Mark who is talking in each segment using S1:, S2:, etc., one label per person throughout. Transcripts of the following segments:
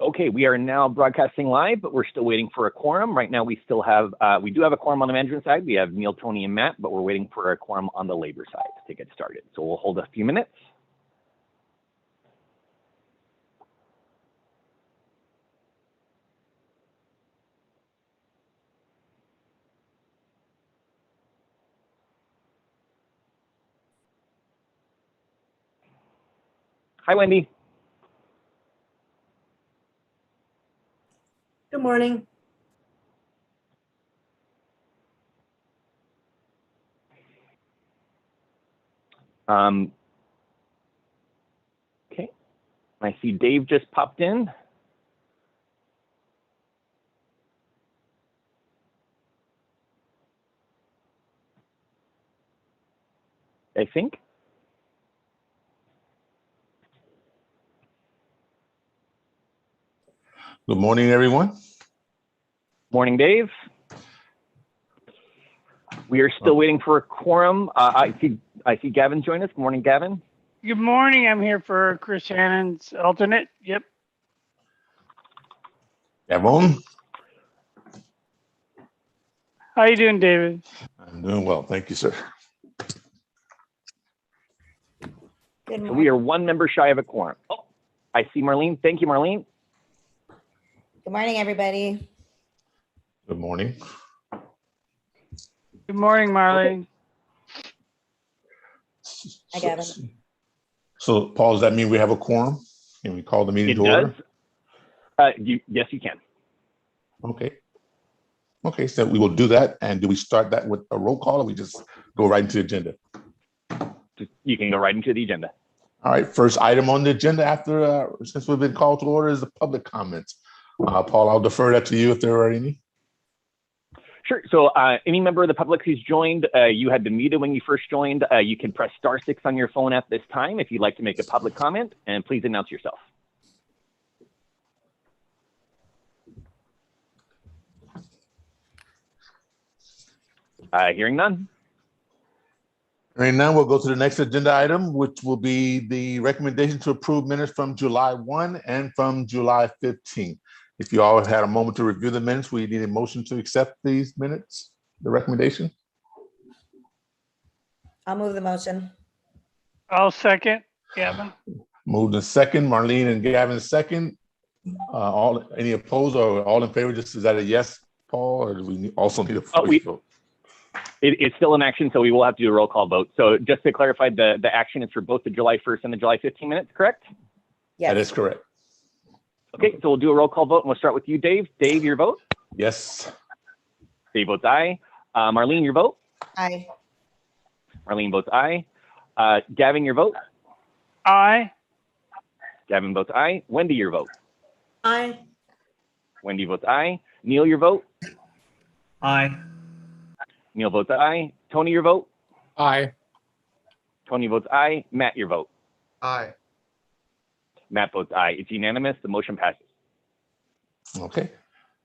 S1: Okay, we are now broadcasting live, but we're still waiting for a quorum. Right now, we do have a quorum on the management side. We have Neil, Tony, and Matt, but we're waiting for a quorum on the labor side to get started. So we'll hold a few minutes. Hi, Wendy.
S2: Good morning.
S1: Okay, I see Dave just popped in. I think.
S3: Good morning, everyone.
S1: Morning, Dave. We are still waiting for a quorum. I see Gavin join us. Good morning, Gavin.
S4: Good morning. I'm here for Chris Hannon's alternate. Yep.
S3: Gavin.
S4: How you doing, David?
S3: I'm doing well. Thank you, sir.
S2: Good
S1: So we are one member shy of a quorum. Oh, I see Marlene. Thank you, Marlene.
S2: Good morning, everybody.
S3: Good morning.
S4: Good morning, Marlene.
S2: Hi, Gavin.
S3: So, Paul, does that mean we have a quorum? Can we call the meeting to order?
S1: Yes, you can.
S3: Okay. Okay, so we will do that. And do we start that with a roll call, or we just go right into the agenda?
S1: You can go right into the agenda.
S3: All right. First item on the agenda after, since we've been called to order, is the public comments. Paul, I'll defer that to you if there are any.
S1: Sure. So any member of the public who's joined, you had been muted when you first joined. You can press *6 on your phone at this time if you'd like to make a public comment, and please announce yourself. Hearing none.
S3: Right now, we'll go to the next agenda item, which will be the recommendation to approve minutes from July 1 and from July 15. If you all had a moment to review the minutes, we need a motion to accept these minutes, the recommendation.
S2: I'll move the motion.
S4: I'll second, Gavin.
S3: Moved in second, Marlene and Gavin second. Any opposed or all in favor? Just is that a yes, Paul, or do we also need a voice vote?
S1: It's still in action, so we will have to do a roll call vote. So just to clarify, the action is for both the July 1st and the July 15 minutes, correct?
S2: Yes.
S3: That is correct.
S1: Okay, so we'll do a roll call vote, and we'll start with you, Dave. Dave, your vote?
S3: Yes.
S1: Dave votes aye. Marlene, your vote?
S2: Aye.
S1: Marlene votes aye. Gavin, your vote?
S4: Aye.
S1: Gavin votes aye. Wendy, your vote?
S2: Aye.
S1: Wendy votes aye. Neil, your vote?
S5: Aye.
S1: Neil votes aye. Tony, your vote?
S5: Aye.
S1: Tony votes aye. Matt, your vote?
S5: Aye.
S1: Matt votes aye. It's unanimous. The motion passes.
S3: Okay.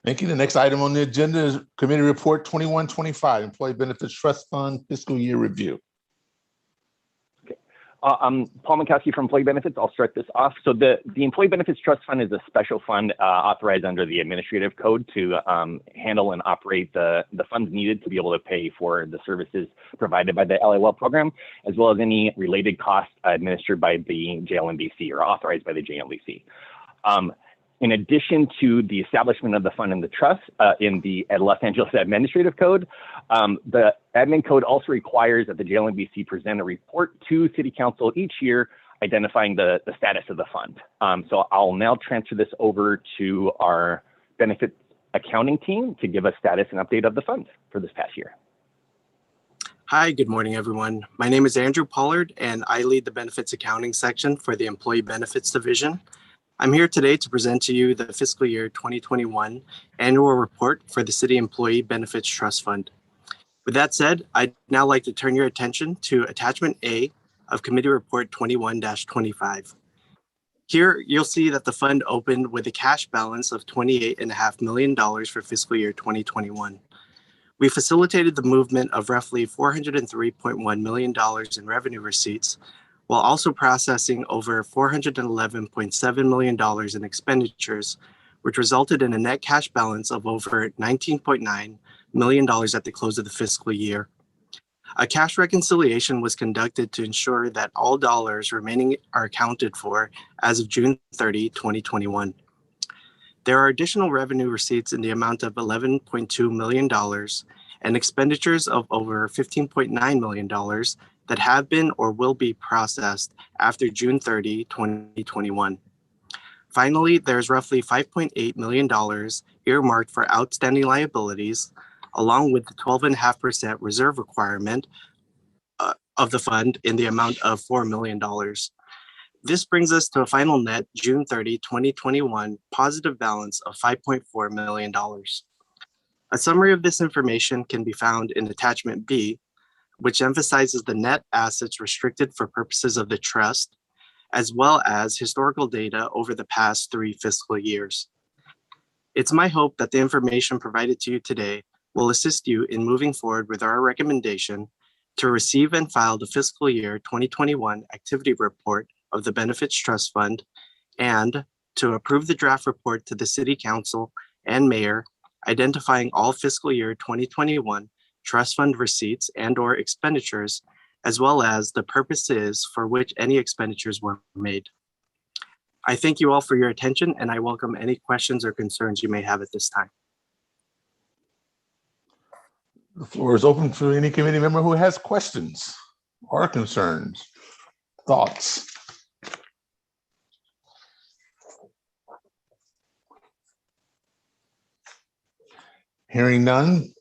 S3: Thank you. The next item on the agenda is Committee Report 2125, Employee Benefits Trust Fund Fiscal Year Review.
S1: Paul Mikowski from Employee Benefits. I'll start this off. So the Employee Benefits Trust Fund is a special fund authorized under the Administrative Code to handle and operate the funds needed to be able to pay for the services provided by the LIL program, as well as any related costs administered by the JLMBC or authorized by the JLMBC. In addition to the establishment of the fund and the trust in the Los Angeles Administrative Code, the admin code also requires that the JLMBC present a report to City Council each year identifying the status of the fund. So I'll now transfer this over to our benefits accounting team to give us status and update of the fund for this past year.
S6: Hi, good morning, everyone. My name is Andrew Pollard, and I lead the benefits accounting section for the Employee Benefits Division. I'm here today to present to you the fiscal year 2021 annual report for the City Employee Benefits Trust Fund. With that said, I'd now like to turn your attention to Attachment A of Committee Report 21-25. Here, you'll see that the fund opened with a cash balance of $28.5 million for fiscal year 2021. We facilitated the movement of roughly $403.1 million in revenue receipts, while also processing over $411.7 million in expenditures, which resulted in a net cash balance of over $19.9 million at the close of the fiscal year. A cash reconciliation was conducted to ensure that all dollars remaining are accounted for as of June 30, 2021. There are additional revenue receipts in the amount of $11.2 million and expenditures of over $15.9 million that have been or will be processed after June 30, 2021. Finally, there's roughly $5.8 million earmarked for outstanding liabilities, along with the 12.5% reserve requirement of the fund in the amount of $4 million. This brings us to a final net June 30, 2021 positive balance of $5.4 million. A summary of this information can be found in attachment B, which emphasizes the net assets restricted for purposes of the trust, as well as historical data over the past 3 fiscal years. It's my hope that the information provided to you today will assist you in moving forward with our recommendation to receive and file the fiscal year 2021 activity report of the Benefits Trust Fund and to approve the draft report to the City Council and Mayor identifying all fiscal year 2021 trust fund receipts and/or expenditures, as well as the purposes for which any expenditures were made. I thank you all for your attention, and I welcome any questions or concerns you may have at this time.
S3: The floor is open to any committee member who has questions or concerns, thoughts. Hearing none,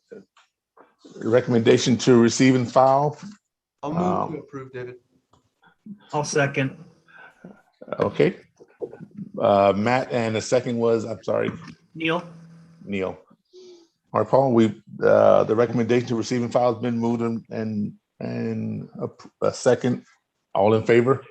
S3: recommendation to receive and file.
S5: I'll move to approve, David. I'll second.
S3: Okay. Matt, and the second was, I'm sorry.
S5: Neil.
S3: Neil. All right, Paul, the recommendation to receive and file has been moved and a second. All in favor?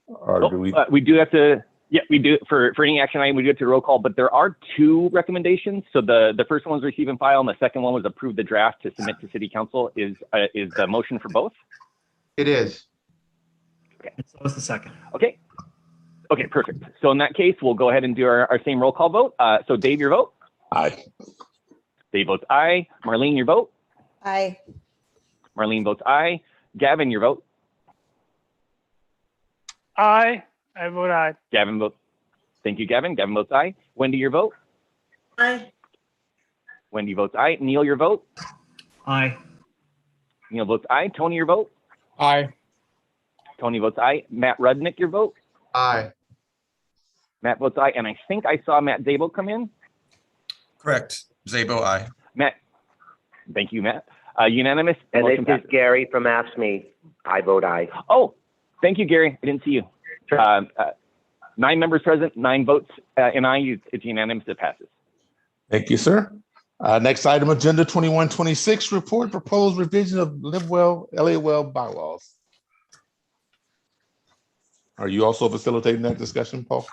S3: Or do we?
S1: We do have to, yeah, we do for any action item, we do have to roll call, but there are 2 recommendations. So the first one was receive and file, and the second one was approve the draft to submit to City Council. Is the motion for both?
S5: It is.
S1: Okay.
S5: So is the second.
S1: Okay. Okay, perfect. So in that case, we'll go ahead and do our same roll call vote. So Dave, your vote?
S3: Aye.
S1: Dave votes aye. Marlene, your vote?
S2: Aye.
S1: Marlene votes aye. Gavin, your vote?
S4: Aye. I vote aye.
S1: Gavin votes. Thank you, Gavin. Gavin votes aye. Wendy, your vote?
S2: Aye.
S1: Wendy votes aye. Neil, your vote?
S5: Aye.
S1: Neil votes aye. Tony, your vote?
S5: Aye.
S1: Tony votes aye. Matt Rudnick, your vote?
S5: Aye.
S1: Matt votes aye. And I think I saw Matt Zabel come in.
S7: Correct. Zabo, aye.
S1: Matt, thank you, Matt. Unanimous.
S8: And this
S1: Motion
S8: is
S1: passes.
S8: Gary from AFSCME. I vote aye.
S1: Oh, thank you, Gary. I didn't see you. 9 members present, 9 votes and aye. It's unanimous. It passes.
S3: Thank you, sir. Next item, agenda 2126, report proposed revision of LAWell bylaws. Are you also facilitating that discussion, Paul?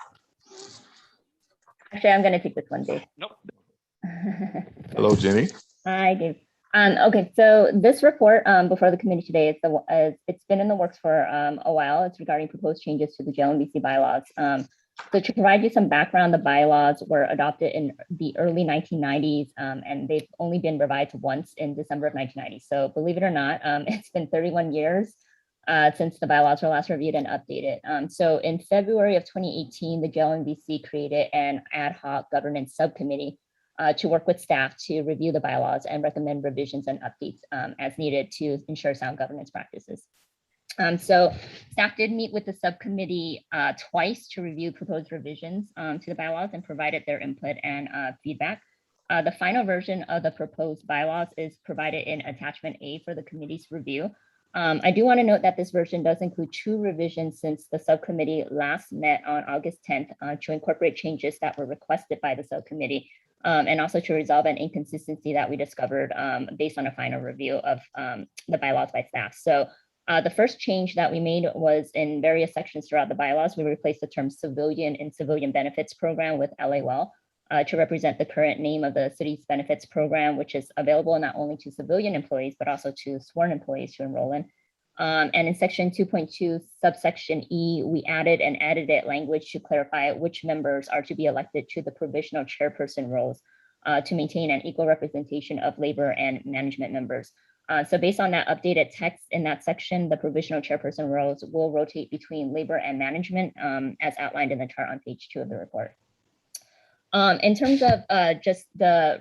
S9: Actually, I'm going to take this one, Dave.
S1: Nope.
S3: Hello, Jenny.
S9: Hi, Dave. Okay, so this report before the committee today it's been in the works for a while. It's regarding proposed changes to the JLMBC bylaws. So to provide you some background, the bylaws were adopted in the early 1990s, and they've only been revised once in December of 1990. So believe it or not, it's been 31 years since the bylaws were last reviewed and updated. So in February of 2018, the JLMBC created an ad hoc governance subcommittee to work with staff to review the bylaws and recommend revisions and updates as needed to ensure sound governance practices. So staff did meet with the subcommittee twice to review proposed revisions to the bylaws and provided their input and feedback. The final version of the proposed bylaws is provided in attachment A for the committee's review. I do want to note that this version does include 2 revisions since the subcommittee last met on August 10th to incorporate changes that were requested by the subcommittee and also to resolve an inconsistency that we discovered based on a final review of the bylaws by staff. So the first change that we made was in various sections throughout the bylaws. We replaced the term civilian and civilian benefits program with LAWell to represent the current name of the city's benefits program, which is available not only to civilian employees, but also to sworn employees to enroll in. And in section 2.2, subsection E, we added and edited language to clarify which members are to be elected to the provisional chairperson roles to maintain an equal representation of labor and management members. So based on that updated text in that section, the provisional chairperson roles will rotate between labor and management as outlined in the chart on page 2 of the report. In terms of just the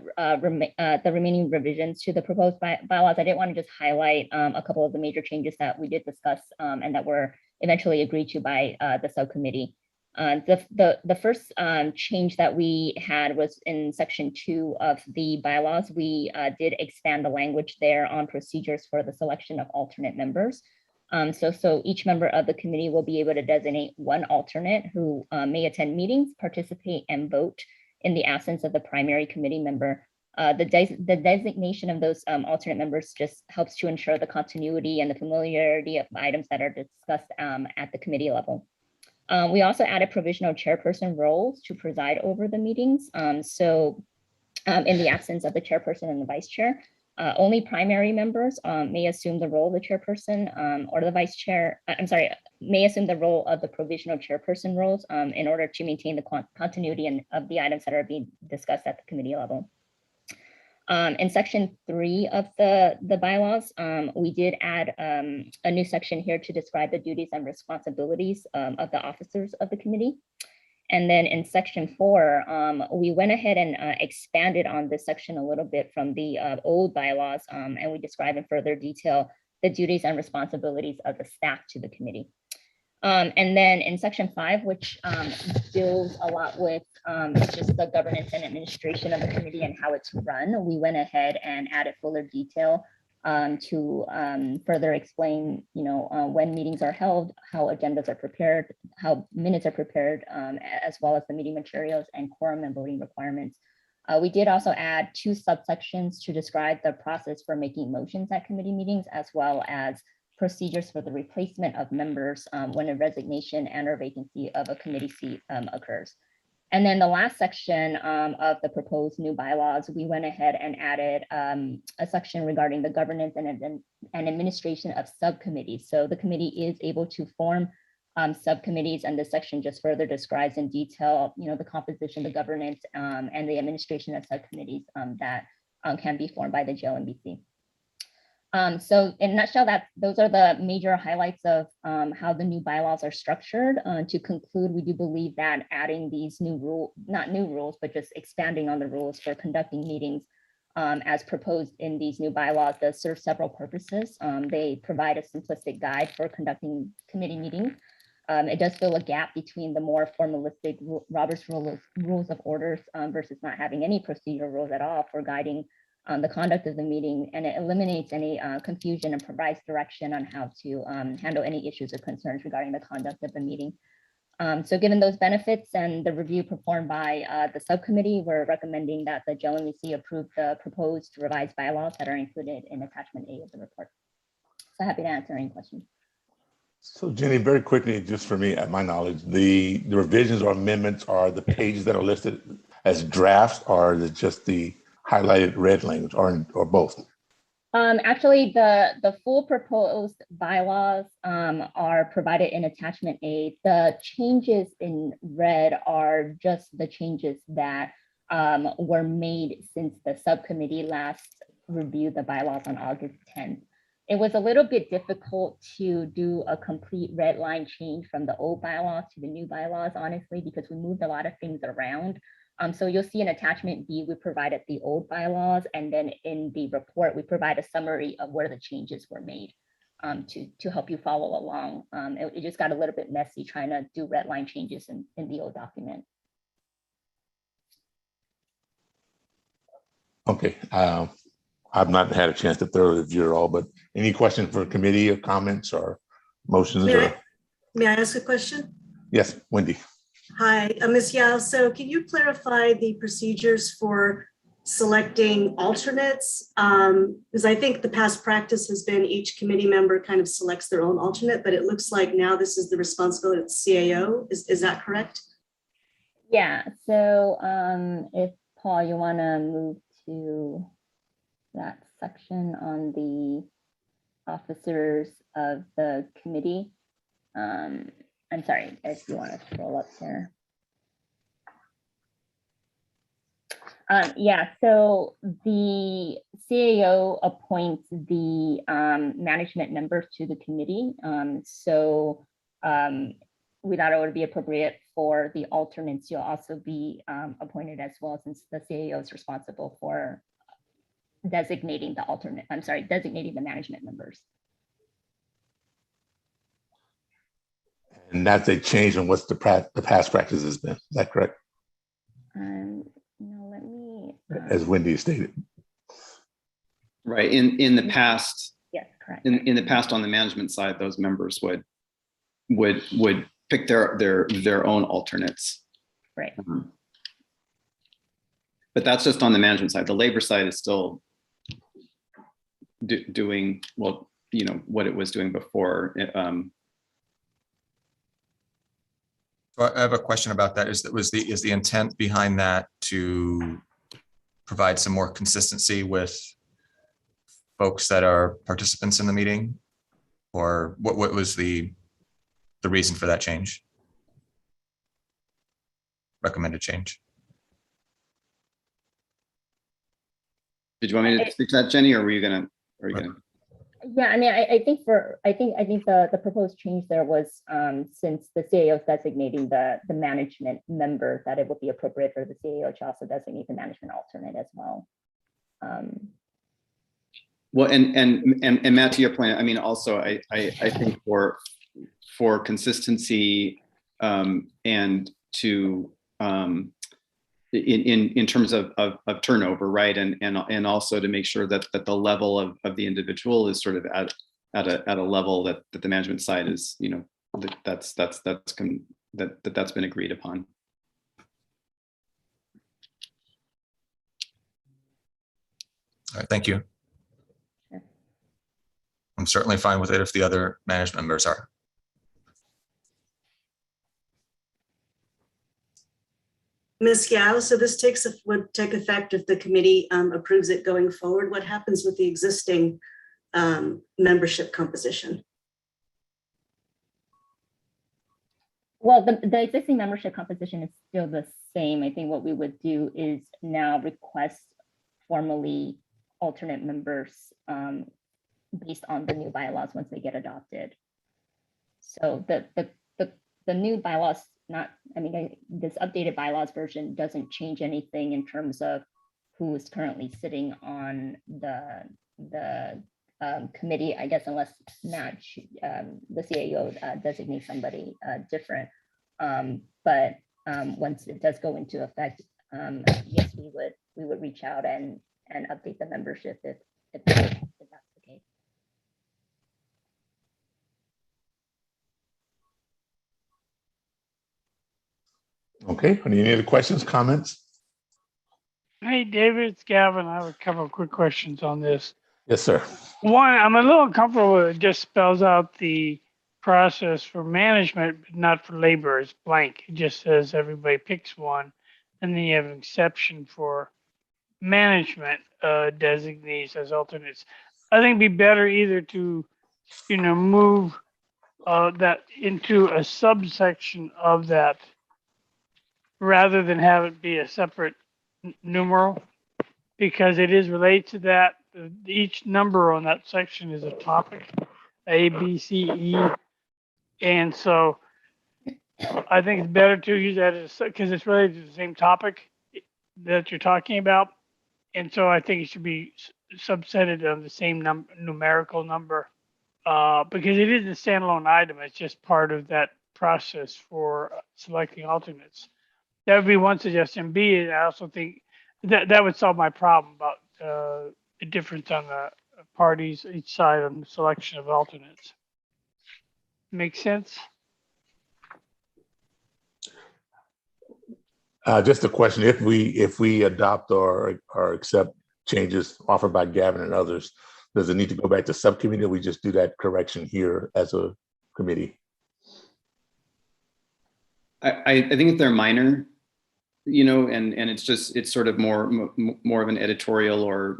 S9: remaining revisions to the proposed bylaws, I did want to just highlight a couple of the major changes that we did discuss and that were eventually agreed to by the subcommittee. The first change that we had was in section 2 of the bylaws. We did expand the language there on procedures for the selection of alternate members. So each member of the committee will be able to designate one alternate who may attend meetings, participate, and vote in the absence of the primary committee member. The designation of those alternate members just helps to ensure the continuity and the familiarity of items that are discussed at the committee level. We also added provisional chairperson roles to preside over the meetings. In the absence of the chairperson and the vice chair, only primary members may assume the role of the chairperson or the vice chair, may assume the role of the provisional chairperson roles in order to maintain the continuity of the items that are being discussed at the committee level. In section 3 of the bylaws, we did add a new section here to describe the duties and responsibilities of the officers of the committee. And then in section 4, we went ahead and expanded on this section a little bit from the old bylaws, and we describe in further detail the duties and responsibilities of the staff to the committee. And then in section 5, which deals a lot with just the governance and administration of the committee and how it's run, we went ahead and added fuller detail to further explain, when meetings are held, how agendas are prepared, how minutes are prepared, as well as the meeting materials and quorum and voting requirements. We did also add 2 subsections to describe the process for making motions at committee meetings, as well as procedures for the replacement of members when a resignation and or vacancy of a committee seat occurs. And then the last section of the proposed new bylaws, we went ahead and added a section regarding the governance and administration of subcommittees. So the committee is able to form subcommittees, and this section just further describes in detail, the composition, the governance, and the administration of subcommittees that can be formed by the JLMBC. So in a nutshell, those are the major highlights of how the new bylaws are structured. To conclude, we do believe that adding these not new rules, but just expanding on the rules for conducting meetings as proposed in these new bylaws does serve several purposes. They provide a simplistic guide for conducting committee meetings. It does fill a gap between the more formalistic Robert's rules of orders versus not having any procedural rules at all for guiding the conduct of the meeting, and it eliminates any confusion and provides direction on how to handle any issues or concerns regarding the conduct of the meeting. So given those benefits and the review performed by the subcommittee, we're recommending that the JLMBC approve the proposed revised bylaws that are included in attachment A of the report. So happy to answer any questions.
S3: So Jenny, very quickly, just for me, at my knowledge, the revisions or amendments are the pages that are listed as drafts, or is it just the highlighted red language, or both?
S9: Actually, the full proposed bylaws are provided in attachment A. The changes in red are just the changes that were made since the subcommittee last reviewed the bylaws on August 10th. It was a little bit difficult to do a complete red line change from the old bylaws to the new bylaws, honestly, because we moved a lot of things around. So you'll see in attachment B, we provided the old bylaws, and then in the report, we provide a summary of where the changes were made to help you follow along. It just got a little bit messy trying to do red line changes in the old document.
S3: Okay, I've not had a chance to thoroughly review it all, but any questions for committee or comments or motions?
S2: May I ask a question?
S3: Yes, Wendy.
S2: Hi, Ms. Yao. So can you clarify the procedures for selecting alternates? Because I think the past practice has been each committee member kind of selects their own alternate, but it looks like now this is the responsibility of the CAO. Is that correct?
S9: Yeah, so if Paul, you want to move to that section on the officers of the committee. I'm sorry, if you want to scroll up there. Yeah, so the CAO appoints the management members to the committee. We thought it would be appropriate for the alternates to also be appointed as well, since the CAO is responsible for designating the management members.
S3: And that's a change in what's the past practice has been. Is that correct?
S9: No, let me.
S3: As Wendy stated.
S10: Right. In the past,
S9: Yes, correct.
S10: in the past on the management side, those members would pick their own alternates.
S9: Right.
S10: But that's just on the management side. The labor side is still doing, well, you know, what it was doing before.
S7: So I have a question about that. Is the intent behind that to provide some more consistency with folks that are participants in the meeting? Or what was the reason for that change? Recommended change?
S10: Did you want me to speak to that, Jenny, or were you gonna?
S9: Yeah, I mean, I think the proposed change there was since the CAO is designating the management member, that it would be appropriate for the CAO to also designate the management alternate as well.
S10: Well, and Matt, to your point, I mean, also I think for consistency and to in terms of turnover, right, and also to make sure that the level of the individual is sort of at a level that the management side is, you know, that's been agreed upon.
S7: All right, thank you.
S9: Sure.
S7: I'm certainly fine with it if the other management members are.
S2: Ms. Yao, so this would take effect if the committee approves it going forward. What happens with the existing membership composition?
S9: Well, the existing membership composition is still the same. I think what we would do is now request formally alternate members based on the new bylaws once they get adopted. So the new bylaws, this updated bylaws version doesn't change anything in terms of who is currently sitting on the committee, I guess, unless Matt, the CAO designates somebody different. But once it does go into effect, yes, we would reach out and update the membership if that's the case.
S3: Okay, any other questions, comments?
S4: Hey, David, it's Gavin. I have a couple of quick questions on this.
S3: Yes, sir.
S4: One, I'm a little uncomfortable with it just spells out the process for management, but not for labor. It's blank. It just says everybody picks one, and then you have an exception for management designees as alternates. I think it'd be better either to, move that into a subsection of that rather than have it be a separate numeral, because it is related to that. Each number on that section is a topic, A, B, C, E. And so I think it's better to use that because it's related to the same topic that you're talking about. And so I think it should be subsetted on the same numerical number because it is a standalone item. It's just part of that process for selecting alternates. That would be one suggestion. B, I also think that would solve my problem about the difference on the parties, each side on the selection of alternates. Make sense?
S3: Just a question: if we adopt or accept changes offered by Gavin and others, does it need to go back to subcommittee, or we just do that correction here as a committee?
S10: I think if they're minor, and it's sort of more of an editorial or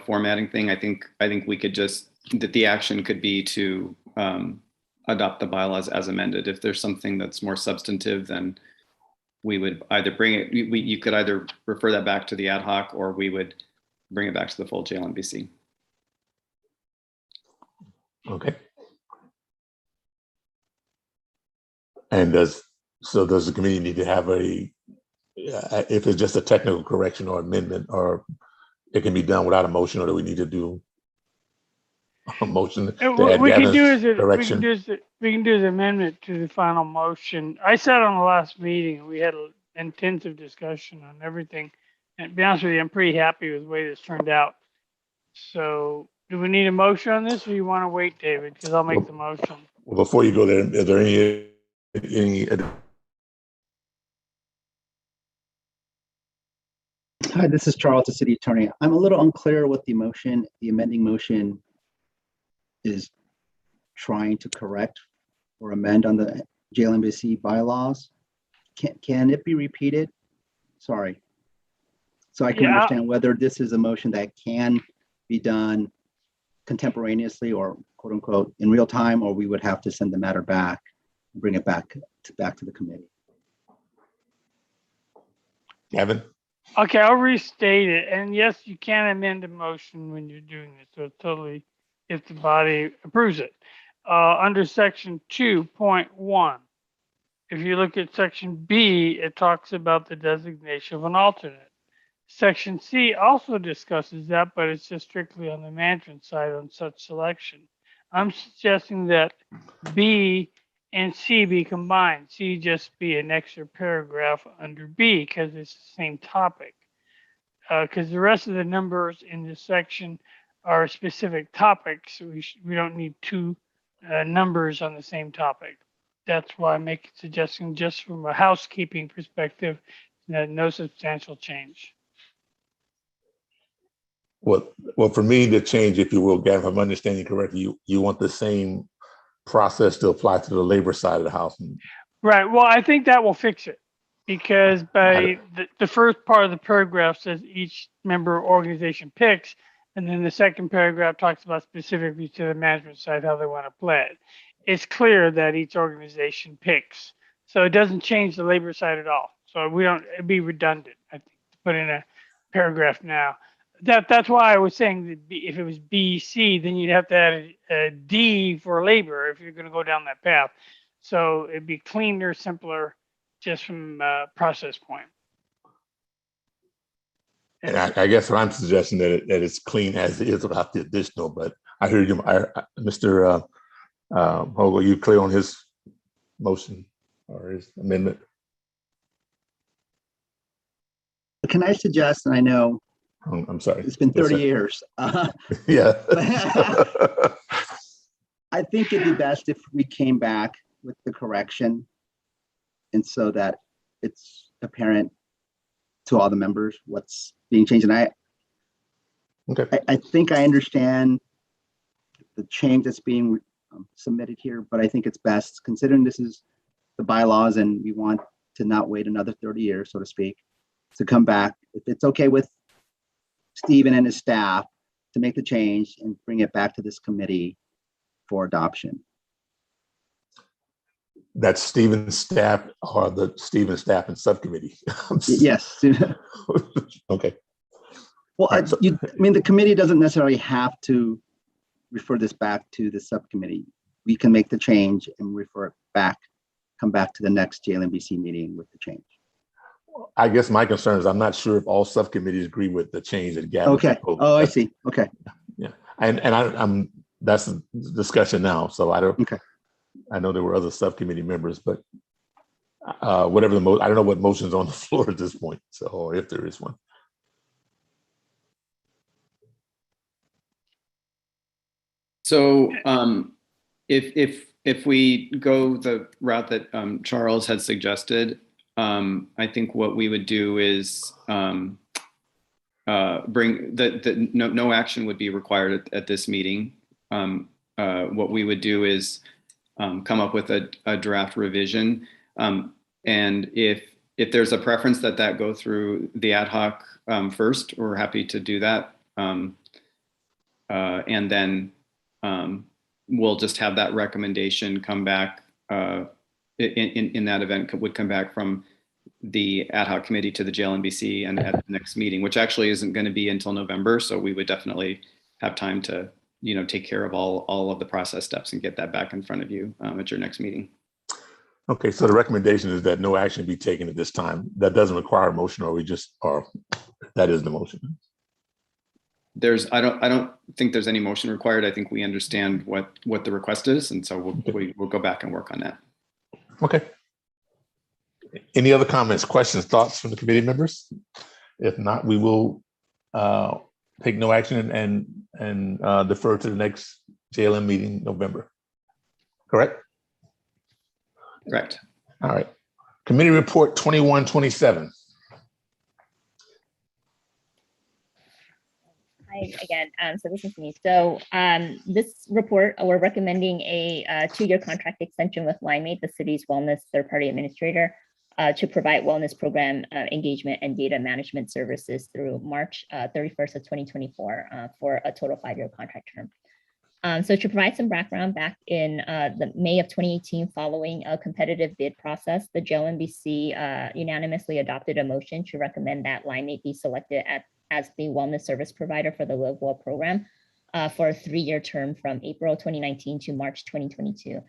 S10: formatting thing. I think we could just that the action could be to adopt the bylaws as amended. If there's something that's more substantive, then we would either bring it, you could either refer that back to the ad hoc, or we would bring it back to the full JLMBC.
S3: Okay. And does the committee need to have if it's just a technical correction or amendment, or it can be done without a motion, or do we need to do a motion to add
S4: We can
S3: Gavin's
S4: do
S3: correction?
S4: we can do the amendment to the final motion. I sat on the last meeting. We had an intensive discussion on everything. And to be honest with you, I'm pretty happy with the way this turned out. So do we need a motion on this, or you want to wait, David? Because I'll make the motion.
S3: Well, before you go there, is there any
S11: Hi, this is Charles, the city attorney. I'm a little unclear what the amending motion is trying to correct or amend on the JLMBC bylaws. Can it be repeated? Sorry. So I can understand whether this is a motion that can be done contemporaneously or quote unquote in real time, or we would have to send the matter back, bring it back to the committee.
S3: Gavin?
S4: Okay, I'll restate it. And yes, you can amend a motion when you're doing this. So totally, if the body approves it. Under section 2.1, if you look at section B, it talks about the designation of an alternate. Section C also discusses that, but it's just strictly on the management side on such selection. I'm suggesting that B and C be combined. C just be an extra paragraph under B because it's the same topic. Because the rest of the numbers in this section are specific topics. So we don't need two numbers on the same topic. That's why I'm suggesting just from a housekeeping perspective, no substantial change.
S3: Well, for me, the change, if you will, Gavin, if I'm understanding correctly, you want the same process to apply to the labor side of the house.
S4: Right. Well, I think that will fix it because by the first part of the paragraph says each member organization picks, and then the second paragraph talks about specifically to the management side how they want to play it. It's clear that each organization picks, so it doesn't change the labor side at all. So it'd be redundant, I think, to put in a paragraph now. That's why I was saying that if it was B, C, then you'd have to add a D for labor if you're going to go down that path. So it'd be cleaner, simpler, just from a process point.
S3: And I guess what I'm suggesting that it's clean as it is without the additional. But I hear you, Mr. Hogle. You clear on his motion or his amendment?
S11: Can I suggest, and I know
S3: I'm sorry.
S11: it's been 30 years.
S3: Yeah.
S11: I think it'd be best if we came back with the correction, and so that it's apparent to all the members what's being changed. And I think I understand the change that's being submitted here, but I think it's best, considering this is the bylaws and we want to not wait another 30 years, so to speak, to come back. If it's okay with Stephen and his staff to make the change and bring it back to this committee for adoption. That's
S3: Stephen's staff or the Stephen's staff and subcommittee?
S11: Yes.
S3: Okay.
S11: Well, I mean, the committee doesn't necessarily have to refer this back to the subcommittee. We can make the change and refer it back, come back to the next JLMBC meeting with the change.
S3: I guess my concern is I'm not sure if all subcommittees agree with the change that Gavin proposed.
S11: Oh, I see. Okay.
S3: Yeah, and I'm that's a discussion now. So I don't.
S11: Okay.
S3: I know there were other subcommittee members, but whatever I don't know what motion's on the floor at this point. So, or if there is one.
S10: So if we go the route that Charles had suggested, I think what we would do is bring no action would be required at this meeting. What we would do is come up with a draft revision, and if there's a preference that go through the ad hoc first, we're happy to do that, and then we'll just have that recommendation come back in that event would come back from the ad hoc committee to the JLMBC and at the next meeting, which actually isn't going to be until November. So we would definitely have time to, take care of all of the process steps and get that back in front of you at your next meeting.
S3: Okay, so the recommendation is that no action be taken at this time. That doesn't require a motion, or that is the motion.
S10: I don't think there's any motion required. I think we understand what the request is, and so we'll go back and work on that.
S3: Okay. Any other comments, questions, thoughts from the committee members? If not, we will take no action and defer to the next JLM meeting in November. Correct?
S10: Correct.
S3: All right. Committee report 2127.
S9: Hi again. So this is me. So this report, we're recommending a 2-year contract extension with Limeade, the city's wellness third-party administrator, to provide wellness program engagement and data management services through March 31st of 2024 for a total 5-year contract term. So to provide some background, back in the May of 2018, following a competitive bid process, the JLMBC unanimously adopted a motion to recommend that Limeade be selected as the wellness service provider for the Live Well program for a 3-year term from April 2019 to March 2022.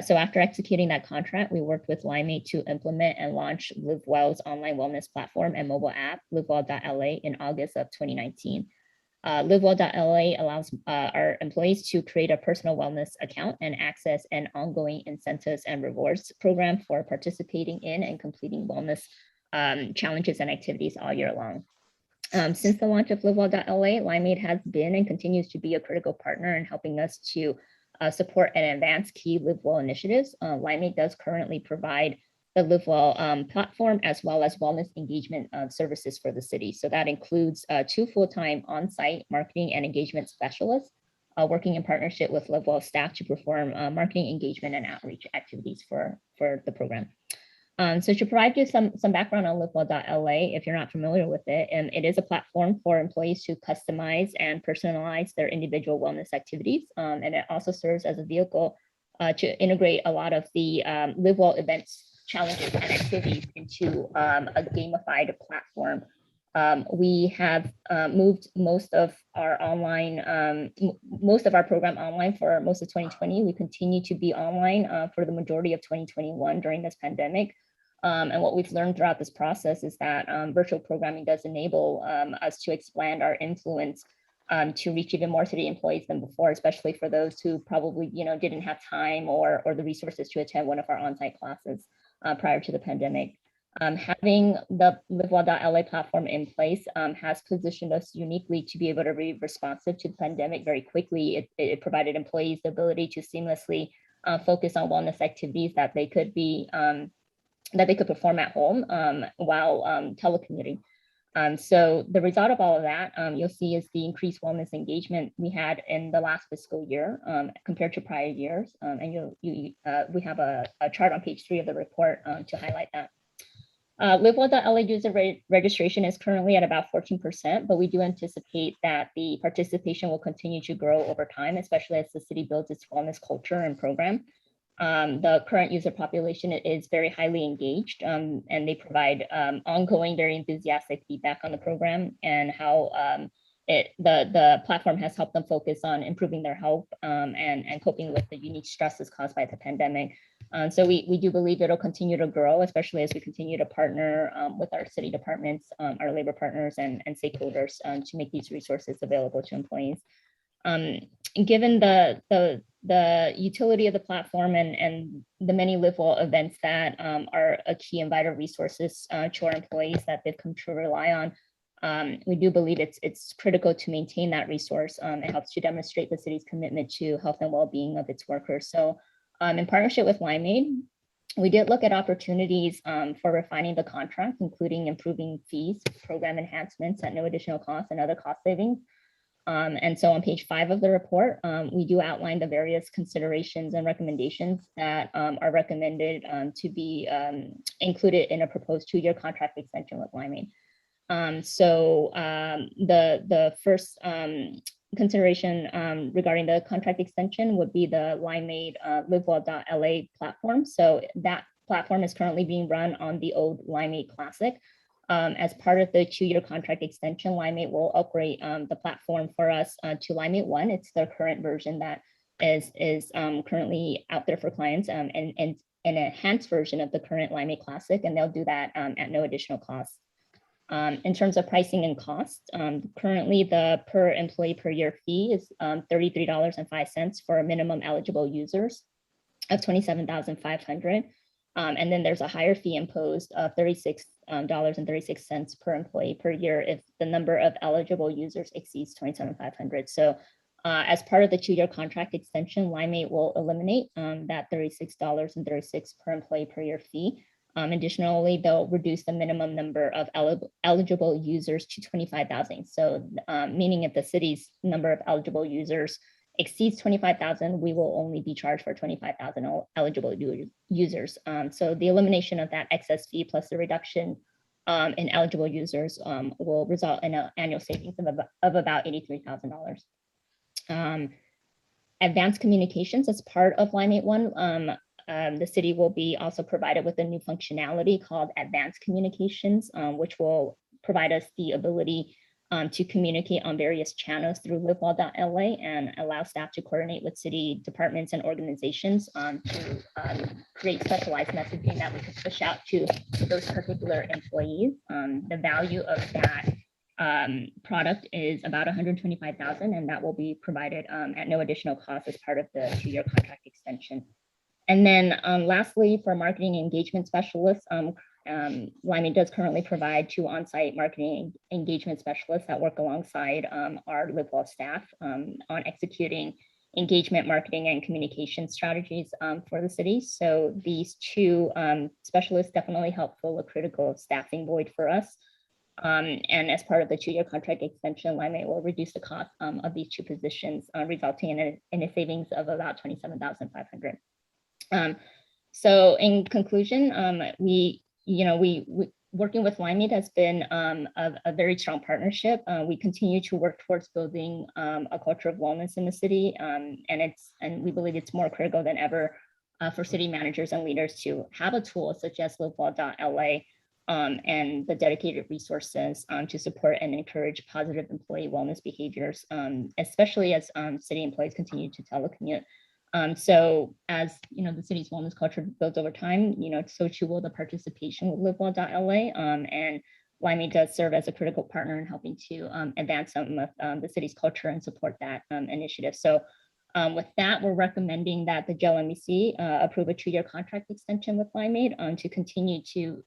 S9: So after executing that contract, we worked with Limeade to implement and launch Live Well's online wellness platform and mobile app, livewell.la, in August of 2019. Livewell.la allows our employees to create a personal wellness account and access an ongoing incentives and rewards program for participating in and completing wellness challenges and activities all year long. Since the launch of livewell.la, Limeade has been and continues to be a critical partner in helping us to support and advance key Live Well initiatives. Limeade does currently provide the Live Well platform as well as wellness engagement services for the city. So that includes 2 full-time on-site marketing and engagement specialists working in partnership with Live Well staff to perform marketing engagement and outreach activities for the program. So to provide you some background on livewell.la, if you're not familiar with it, it is a platform for employees to customize and personalize their individual wellness activities. And it also serves as a vehicle to integrate a lot of the Live Well events, challenges, and activities into a gamified platform. We have moved most of our program online for most of 2020. We continue to be online for the majority of 2021 during this pandemic. And what we've learned throughout this process is that virtual programming does enable us to expand our influence to reach even more city employees than before, especially for those who probably didn't have time or the resources to attend one of our on-site classes prior to the pandemic. Having the livewell.la platform in place has positioned us uniquely to be able to be responsive to the pandemic very quickly. It provided employees the ability to seamlessly focus on wellness activities that they could perform at home while telecommuting. So the result of all of that, you'll see, is the increased wellness engagement we had in the last fiscal year compared to prior years. And we have a chart on page 3 of the report to highlight that. Livewell.la user registration is currently at about 14%, but we do anticipate that the participation will continue to grow over time, especially as the city builds its wellness culture and program. The current user population is very highly engaged, and they provide ongoing, very enthusiastic feedback on the program and how the platform has helped them focus on improving their health and coping with the unique stresses caused by the pandemic. So we do believe it'll continue to grow, especially as we continue to partner with our city departments, our labor partners, and stakeholders to make these resources available to employees. Given the utility of the platform and the many Live Well events that are a key and vital resources to our employees that they've come to rely on, we do believe it's critical to maintain that resource. It helps to demonstrate the city's commitment to health and well-being of its workers. So in partnership with Limeade, we did look at opportunities for refining the contract, including improving fees, program enhancements at no additional cost, and other cost savings. And so on page 5 of the report, we do outline the various considerations and recommendations that are recommended to be included in a proposed 2-year contract extension with Limeade. The consideration regarding the contract extension would be the Limeade LiveWell.LA platform. So that platform is currently being run on the old Limeade Classic. As part of the 2-year contract extension, Limeade will upgrade the platform for us to Limeade 1. It's the current version that is currently out there for clients, and an enhanced version of the current Limeade Classic, and they'll do that at no additional cost. In terms of pricing and cost, currently the per employee per year fee is $33.05 for minimum eligible users of 27,500. And then there's a higher fee imposed of $36.36 per employee per year if the number of eligible users exceeds 27,500. So as part of the 2-year contract extension, Limeade will eliminate that $36.36 per employee per year fee. Additionally, they'll reduce the minimum number of eligible users to 25,000. So meaning if the city's number of eligible users exceeds 25,000, we will only be charged for 25,000 eligible users. So the elimination of that excess fee plus the reduction in eligible users will result in an annual savings of about $83,000. Advanced communications as part of Limeade 1. The city will be also provided with a new functionality called Advanced Communications, which will provide us the ability to communicate on various channels through LiveWell.LA and allow staff to coordinate with city departments and organizations to create specialized messaging that we can push out to those particular employees. The value of that product is about $125,000, and that will be provided at no additional cost as part of the 2-year contract extension. And then lastly, for marketing engagement specialists, Limeade does currently provide 2 on-site marketing engagement specialists that work alongside our LiveWell staff on executing engagement, marketing, and communication strategies for the city. So these 2 specialists definitely help fill a critical staffing void for us. And as part of the 2-year contract extension, Limeade will reduce the cost of these 2 positions, resulting in a savings of about $27,500. So in conclusion, we working with Limeade has been a very strong partnership. We continue to work towards building a culture of wellness in the city, and we believe it's more critical than ever for city managers and leaders to have a tool such as LiveWell.LA and the dedicated resources to support and encourage positive employee wellness behaviors, especially as city employees continue to telecommute. So as the city's wellness culture builds over time, so too will the participation with LiveWell.LA, and Limeade does serve as a critical partner in helping to advance some of the city's culture and support that initiative. So with that, we're recommending that the JLMBC approve a 2-year contract extension with Limeade to continue to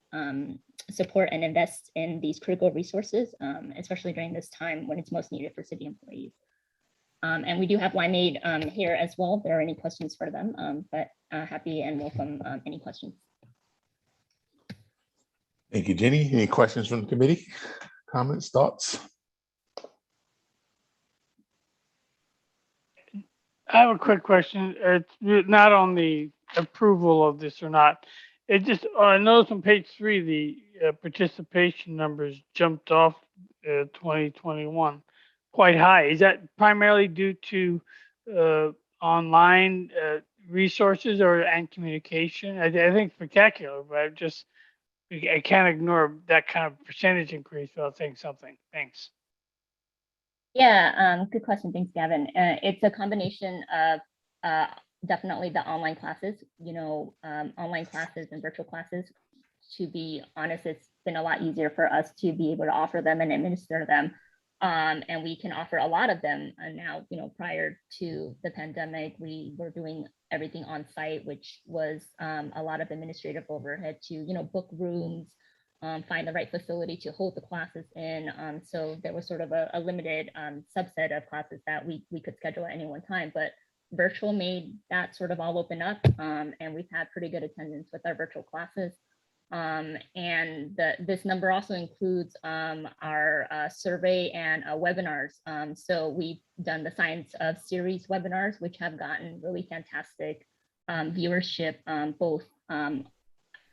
S9: support and invest in these critical resources, especially during this time when it's most needed for city employees. And we do have Limeade here as well if there are any questions for them, but happy and welcome any questions.
S3: Thank you, Jenny. Any questions from the committee? Comments, thoughts?
S4: I have a quick question. It's not on the approval of this or not. It just, I noticed on page 3, the participation numbers jumped off 2021 quite high. Is that primarily due to online resources and communication? I think spectacular, but I can't ignore that kind of percentage increase without saying something. Thanks.
S9: Yeah, good question. Thanks, Gavin. It's a combination of definitely the online classes, online classes and virtual classes. To be honest, it's been a lot easier for us to be able to offer them and administer them. And we can offer a lot of them now. Prior to the pandemic, we were doing everything on site, which was a lot of administrative overhead to book rooms, find the right facility to hold the classes in. So there was sort of a limited subset of classes that we could schedule at any one time, but virtual made that sort of all open up, and we've had pretty good attendance with our virtual classes. And this number also includes our survey and webinars. So we've done the Science of Series webinars, which have gotten really fantastic viewership, both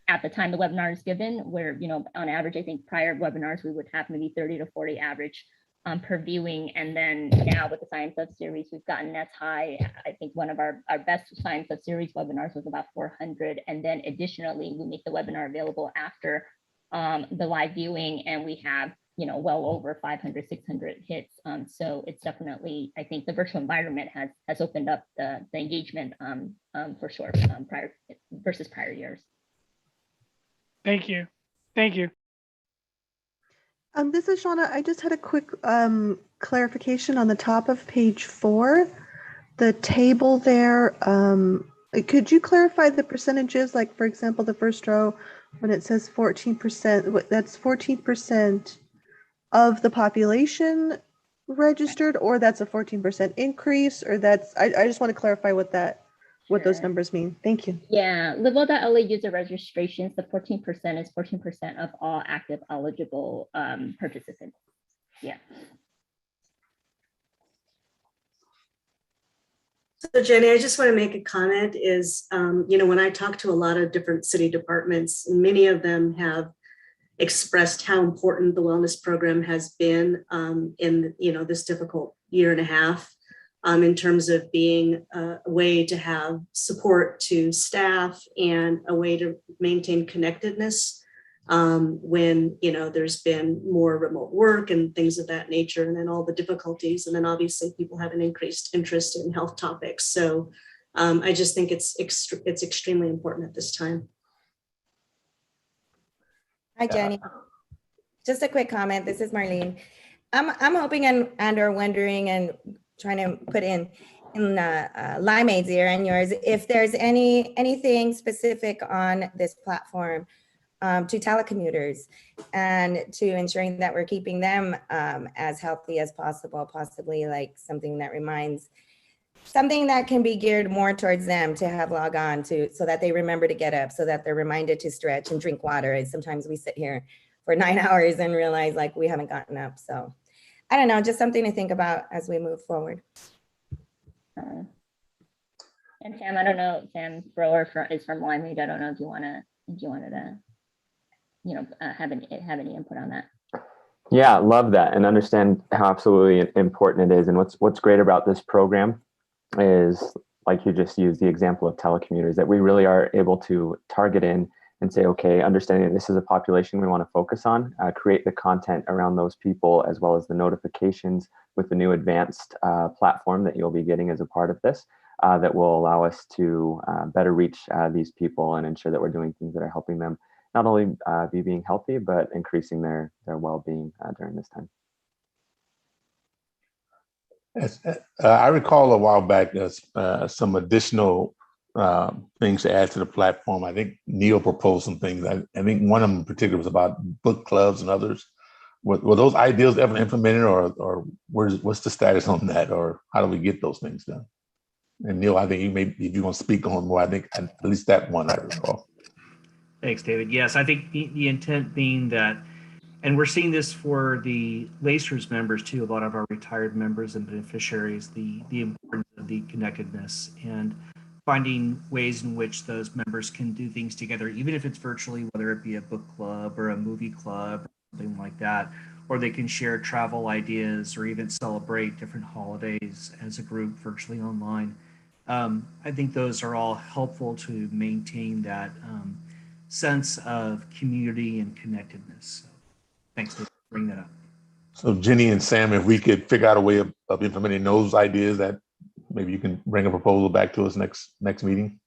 S9: at the time the webinar is given, where on average, I think prior webinars we would have maybe 30 to 40 average per viewing. And then now with the Science of series, we've gotten as high. I think one of our best Science of series webinars was about 400. And then additionally, we make the webinar available after the live viewing, and we have, you know, well over 500, 600 hits. So it's definitely, I think the virtual environment has opened up the engagement for sure versus prior years.
S4: Thank you. Thank you.
S12: This is Shauna. I just had a quick clarification on the top of page 4, the table there. Could you clarify the percentages? Like, for example, the first row, when it says 14%, that's 14% of the population registered, or that's a 14% increase, or that's, I just want to clarify what those numbers mean. Thank you.
S9: Yeah, Livewell.LA user registrations, the 14% is 14% of all active eligible participants. Yeah.
S2: So Jenny, I just want to make a comment is, you know, when I talk to a lot of different city departments, many of them have expressed how important the wellness program has been in, you know, this difficult year and a half in terms of being a way to have support to staff and a way to maintain connectedness when, you know, there's been more remote work and things of that nature, and then all the difficulties. And then obviously people have an increased interest in health topics. So I just think it's extremely important at this time.
S13: Hi, Jenny. Just a quick comment. This is Marlene. I'm hoping and or wondering and trying to put in Limeade's ear and yours, if there's anything specific on this platform to telecommuters and to ensuring that we're keeping them as healthy as possible, possibly like something that can be geared more towards them to have log on to, so that they remember to get up, so that they're reminded to stretch and drink water. And sometimes we sit here for 9 hours and realize like we haven't gotten up. So I don't know, just something to think about as we move forward.
S9: And Sam, I don't know, Sam Brower is from Limeade. I don't know if you wanted to, you know, have any input on that.
S14: Yeah, love that, and understand how absolutely important it is. And what's great about this program is, like you just used the example of telecommuters, that we really are able to target in and say, okay, understanding that this is a population we want to focus on, create the content around those people, as well as the notifications with the new advanced platform that you'll be getting as a part of this, that will allow us to better reach these people and ensure that we're doing things that are helping them not only be being healthy, but increasing their well-being during this time.
S3: I recall a while back there's some additional things to add to the platform. I think Neil proposed some things. I think one of them in particular was about book clubs and others. Were those ideas ever implemented, or what's the status on that, or how do we get those things done? And Neil, I think if you want to speak on more, I think at least that one I recall.
S15: Thanks, David. Yes, I think the intent being that, and we're seeing this for the LACERS members too, a lot of our retired members and beneficiaries, the importance of the connectedness and finding ways in which those members can do things together, even if it's virtually, whether it be a book club or a movie club or something like that, or they can share travel ideas or even celebrate different holidays as a group virtually online. I think those are all helpful to maintain that sense of community and connectedness. So, thanks for bringing that up.
S3: So Jenny and Sam, if we could figure out a way of implementing those ideas, that maybe you can bring a proposal back to us next meeting.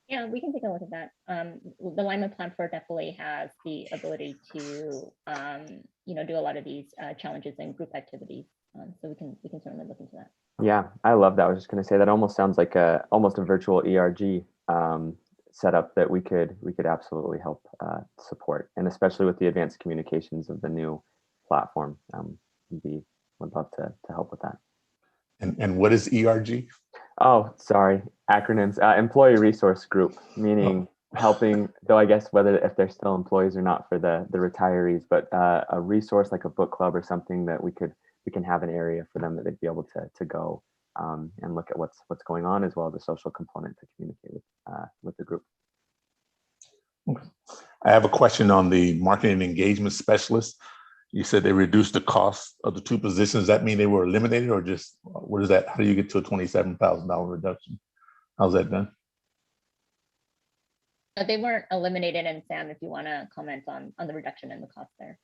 S9: Yeah, we can take a look at that. The Limeade platform definitely has the ability to, you know, do a lot of these challenges and group activities. So we can certainly look into that.
S14: Yeah, I love that. I was just going to say that almost sounds like almost a virtual ERG setup that we could absolutely help support, and especially with the advanced communications of the new platform, would love to help with that.
S3: And what is ERG?
S14: Oh, sorry, acronyms. Employee Resource Group, meaning helping, though I guess whether if they're still employees or not for the retirees, but a resource like a book club or something that we can have an area for them that they'd be able to go and look at what's going on, as well as a social component to communicate with the group.
S3: Okay. I have a question on the marketing and engagement specialist. You said they reduced the cost of the two positions. Does that mean they were eliminated, or just, what is that? How do you get to a $27,000 reduction? How's that done?
S9: They weren't eliminated, and Sam, if you want to comment on the reduction in the cost there.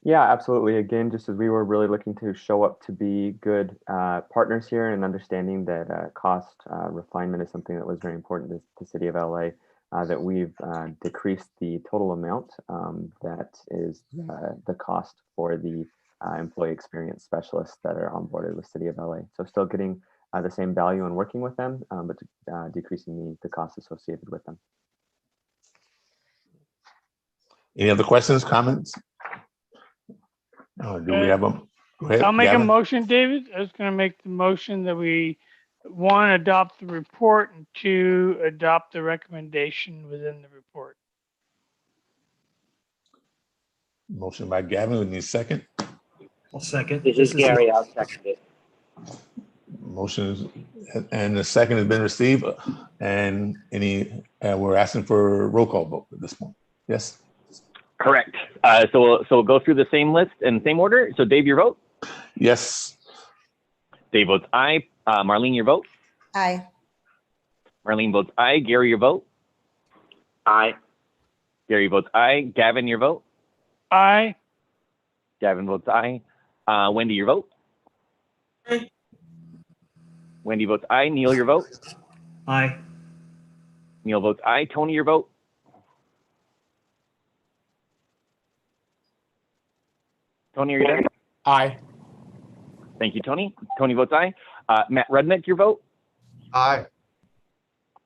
S14: Yeah, absolutely. Again, just as we were really looking to show up to be good partners here, and understanding that cost refinement is something that was very important to the city of LA, that we've decreased the total amount that is the cost for the employee experience specialists that are onboarded with city of LA. So still getting the same value in working with them, but decreasing the costs associated with them.
S3: Any other questions, comments? Do we have them? Go ahead,
S4: I'll make
S3: Gavin.
S4: a motion, David. I was going to make the motion that we, one, adopt the report, and two, adopt the recommendation within the report.
S3: Motion by Gavin. We need a second.
S15: I'll second.
S8: This is Gary. I'll second it.
S3: Motion and the second has been received. And we're asking for a roll call vote at this point. Yes.
S1: Correct. So we'll go through the same list in the same order. So Dave, your vote?
S3: Yes.
S1: Dave votes aye. Marlene, your vote?
S13: Aye.
S1: Marlene votes aye. Gary, your vote?
S8: Aye.
S1: Gary votes aye. Gavin, your vote?
S4: Aye.
S1: Gavin votes aye. Wendy, your vote?
S2: Aye.
S1: Wendy votes aye. Neil, your vote?
S15: Aye.
S1: Neil votes aye. Tony, your vote? Tony, are you there?
S5: Aye.
S1: Thank you, Tony. Tony votes aye. Matt Rudnick, your vote?
S5: Aye.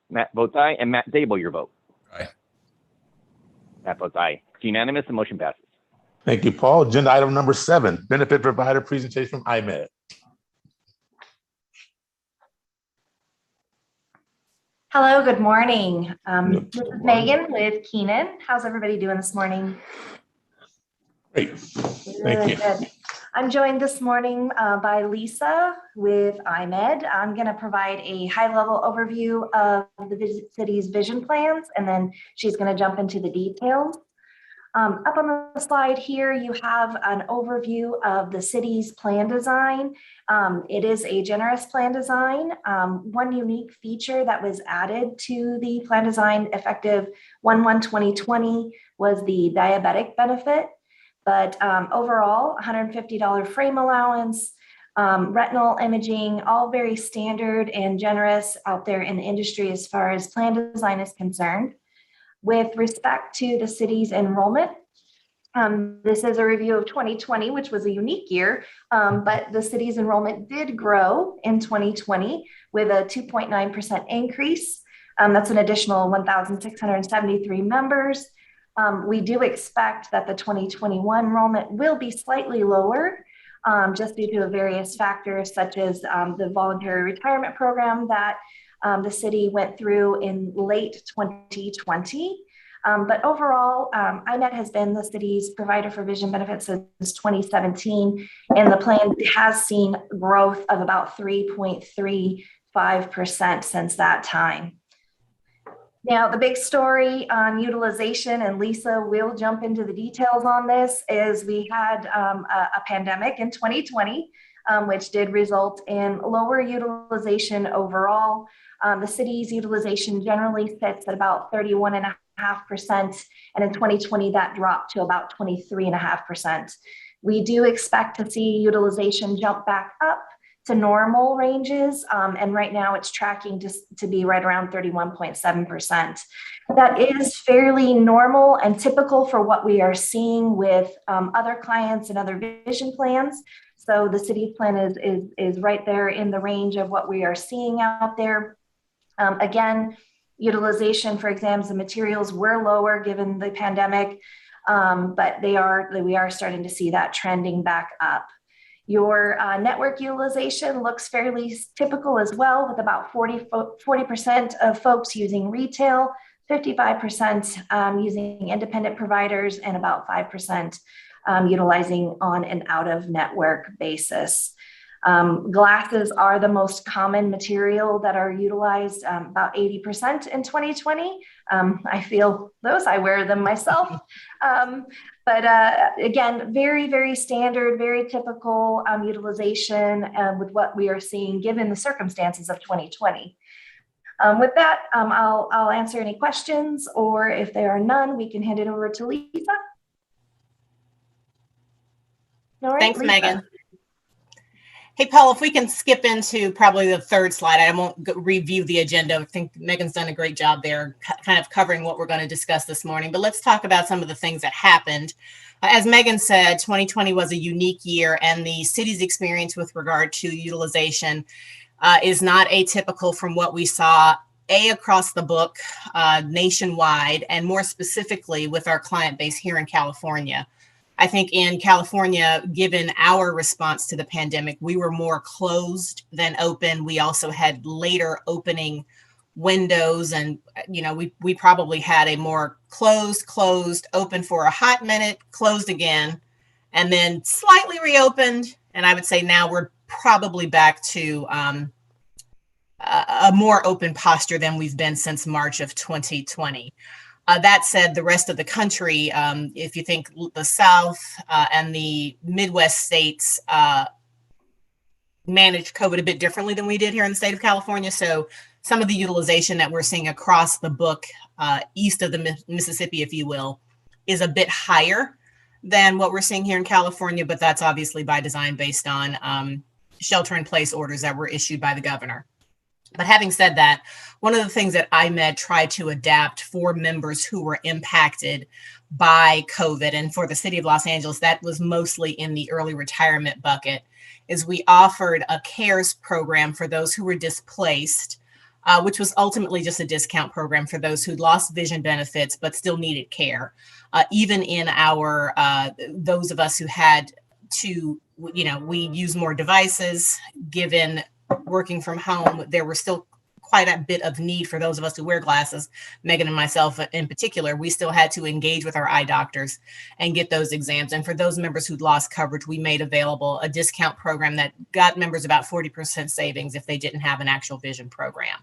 S1: Matt votes aye. And Matt Dable, your vote?
S7: Aye.
S1: Matt votes aye. It's unanimous. The motion passes.
S3: Thank you, Paul. Agenda item number 7, benefit provider presentation from IMED.
S16: Hello, good morning.
S3: Good
S16: This is
S3: morning.
S16: Megan with Keenan. How's everybody doing this morning?
S3: Great. Thank you.
S16: Good. I'm joined this morning by Lisa with IMED. I'm going to provide a high-level overview of the city's vision plans, and then she's going to jump into the details. Up on the slide here, you have an overview of the city's plan design. It is a generous plan design. One unique feature that was added to the plan design effective 1/1/2020 was the diabetic benefit. But overall, $150 frame allowance, retinal imaging, all very standard and generous out there in the industry as far as plan design is concerned. With respect to the city's enrollment, this is a review of 2020, which was a unique year, but the city's enrollment did grow in 2020 with a 2.9% increase. That's an additional 1,673 members. We do expect that the 2021 enrollment will be slightly lower, just due to various factors such as the voluntary retirement program that the city went through in late 2020. But overall, IMED has been the city's provider for vision benefits since 2017, and the plan has seen growth of about 3.35% since that time. Now, the big story on utilization, and Lisa will jump into the details on this, is we had a pandemic in 2020, which did result in lower utilization overall. The city's utilization generally sits at about 31.5%, and in 2020, that dropped to about 23.5%. We do expect to see utilization jump back up to normal ranges, and right now it's tracking to be right around 31.7%. That is fairly normal and typical for what we are seeing with other clients and other vision plans. So the city's plan is right there in the range of what we are seeing out there. Again, utilization for exams and materials were lower given the pandemic, but we are starting to see that trending back up. Your network utilization looks fairly typical as well, with about 40% of folks using retail, 55% using independent providers, and about 5% utilizing on an out-of-network basis. Glasses are the most common material that are utilized, about 80% in 2020. I feel those, I wear them myself. But again, very, very standard, very typical utilization with what we are seeing given the circumstances of 2020. With that, I'll answer any questions, or if there are none, we can hand it over to Lisa.
S17: All right, thanks, Lisa. Megan. Hey, Paul, if we can skip into probably the third slide, I won't review the agenda. I think Megan's done a great job there, kind of covering what we're going to discuss this morning. But let's talk about some of the things that happened. As Megan said, 2020 was a unique year, and the city's experience with regard to utilization is not atypical from what we saw across the book nationwide, and more specifically with our client base here in California. I think in California, given our response to the pandemic, we were more closed than open. We also had later opening windows, and we probably had a more closed, open for a hot minute, closed again, and then slightly reopened. And I would say now we're probably back to a more open posture than we've been since March of 2020. That said, the rest of the country, if you think the South and the Midwest states managed COVID a bit differently than we did here in the state of California. So some of the utilization that we're seeing across the book, east of the Mississippi, if you will, is a bit higher than what we're seeing here in California, but that's obviously by design based on shelter-in-place orders that were issued by the governor. But having said that, one of the things that IMED tried to adapt for members who were impacted by COVID, and for the city of Los Angeles, that was mostly in the early retirement bucket, is we offered a CARES program for those who were displaced, which was ultimately just a discount program for those who'd lost vision benefits but still needed care. Even in our, those of us who had to, we use more devices, given working from home, there were still quite a bit of need for those of us who wear glasses, Megan and myself in particular. We still had to engage with our eye doctors and get those exams. And for those members who'd lost coverage, we made available a discount program that got members about 40% savings if they didn't have an actual vision program.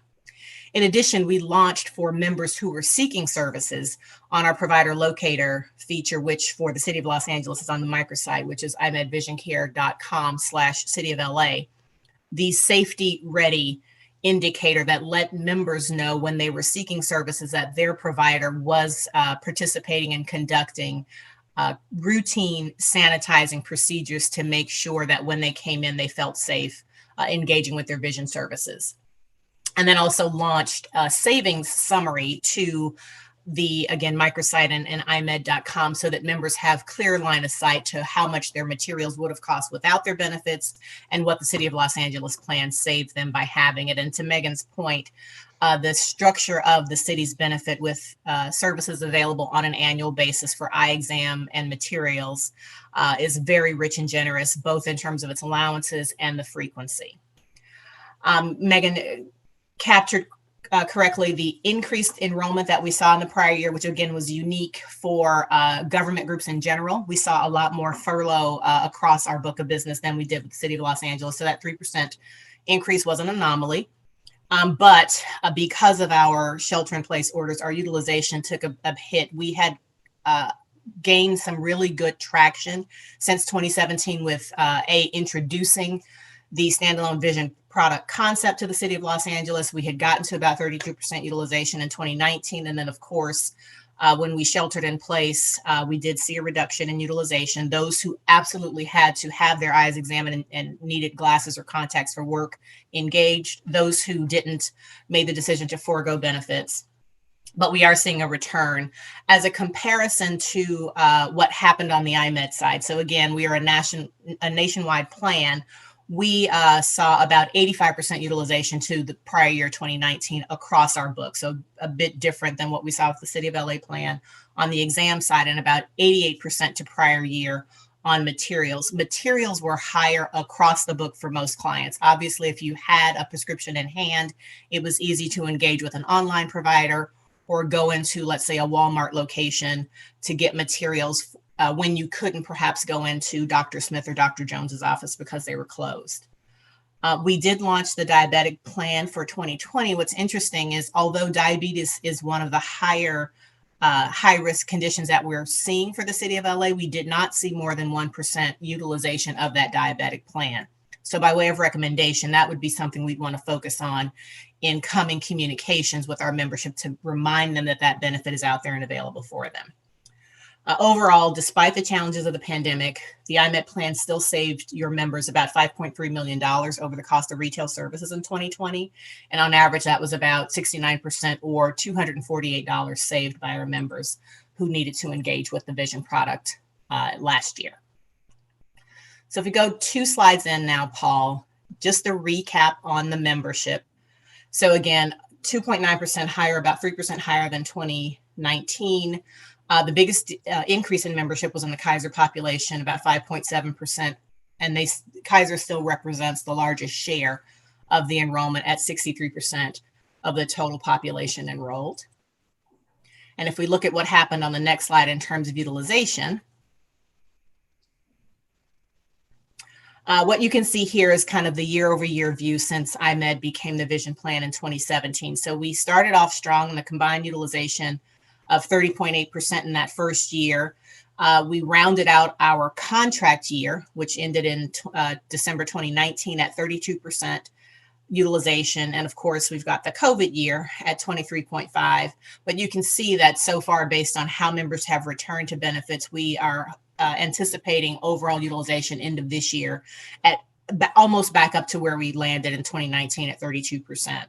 S17: In addition, we launched for members who were seeking services on our provider locator feature, which for the city of Los Angeles is on the microsite, which is imedvisioncare.com/City of LA. The safety ready indicator that let members know when they were seeking services that their provider was participating in conducting routine sanitizing procedures to make sure that when they came in, they felt safe engaging with their vision services. And then also launched a savings summary to the, again, microsite and imed.com, so that members have clear line of sight to how much their materials would have cost without their benefits and what the city of Los Angeles plan saved them by having it. And to Megan's point, the structure of the city's benefit with services available on an annual basis for eye exam and materials is very rich and generous, both in terms of its allowances and the frequency. Megan captured correctly the increased enrollment that we saw in the prior year, which again was unique for government groups in general. We saw a lot more furlough across our book of business than we did with the city of Los Angeles. So that 3% increase was an anomaly. But because of our shelter-in-place orders, our utilization took a hit. We had gained some really good traction since 2017 with introducing the standalone vision product concept to the city of Los Angeles. We had gotten to about 32% utilization in 2019. And then, of course, when we sheltered in place, we did see a reduction in utilization. Those who absolutely had to have their eyes examined and needed glasses or contacts for work engaged. Those who didn't made the decision to forego benefits. But we are seeing a return as a comparison to what happened on the IMED side. So again, we are a nationwide plan. We saw about 85% utilization to the prior year, 2019, across our book. So a bit different than what we saw with the City of LA plan on the exam side, and about 88% to prior year on materials. Materials were higher across the book for most clients. Obviously, if you had a prescription in hand, it was easy to engage with an online provider or go into, let's say, a Walmart location to get materials when you couldn't perhaps go into Dr. Smith or Dr. Jones's office because they were closed. We did launch the diabetic plan for 2020. What's interesting is although diabetes is one of the high-risk conditions that we're seeing for the city of LA, we did not see more than 1% utilization of that diabetic plan. So by way of recommendation, that would be something we'd want to focus on in coming communications with our membership to remind them that that benefit is out there and available for them. Overall, despite the challenges of the pandemic, the IMED plan still saved your members about $5.3 million over the cost of retail services in 2020. And on average, that was about 69% or $248 saved by our members who needed to engage with the vision product last year. So if we go 2 slides in now, Paul, just a recap on the membership. So again, 2.9% higher, about 3% higher than 2019. The biggest increase in membership was in the Kaiser population, about 5.7%. And Kaiser still represents the largest share of the enrollment at 63% of the total population enrolled. And if we look at what happened on the next slide in terms of utilization, what you can see here is kind of the year-over-year view since IMED became the vision plan in 2017. So we started off strong in the combined utilization of 30.8% in that first year. We rounded out our contract year, which ended in December 2019 at 32% utilization. And of course, we've got the COVID year at 23.5. But you can see that so far, based on how members have returned to benefits, we are anticipating overall utilization end of this year at almost back up to where we landed in 2019 at 32%.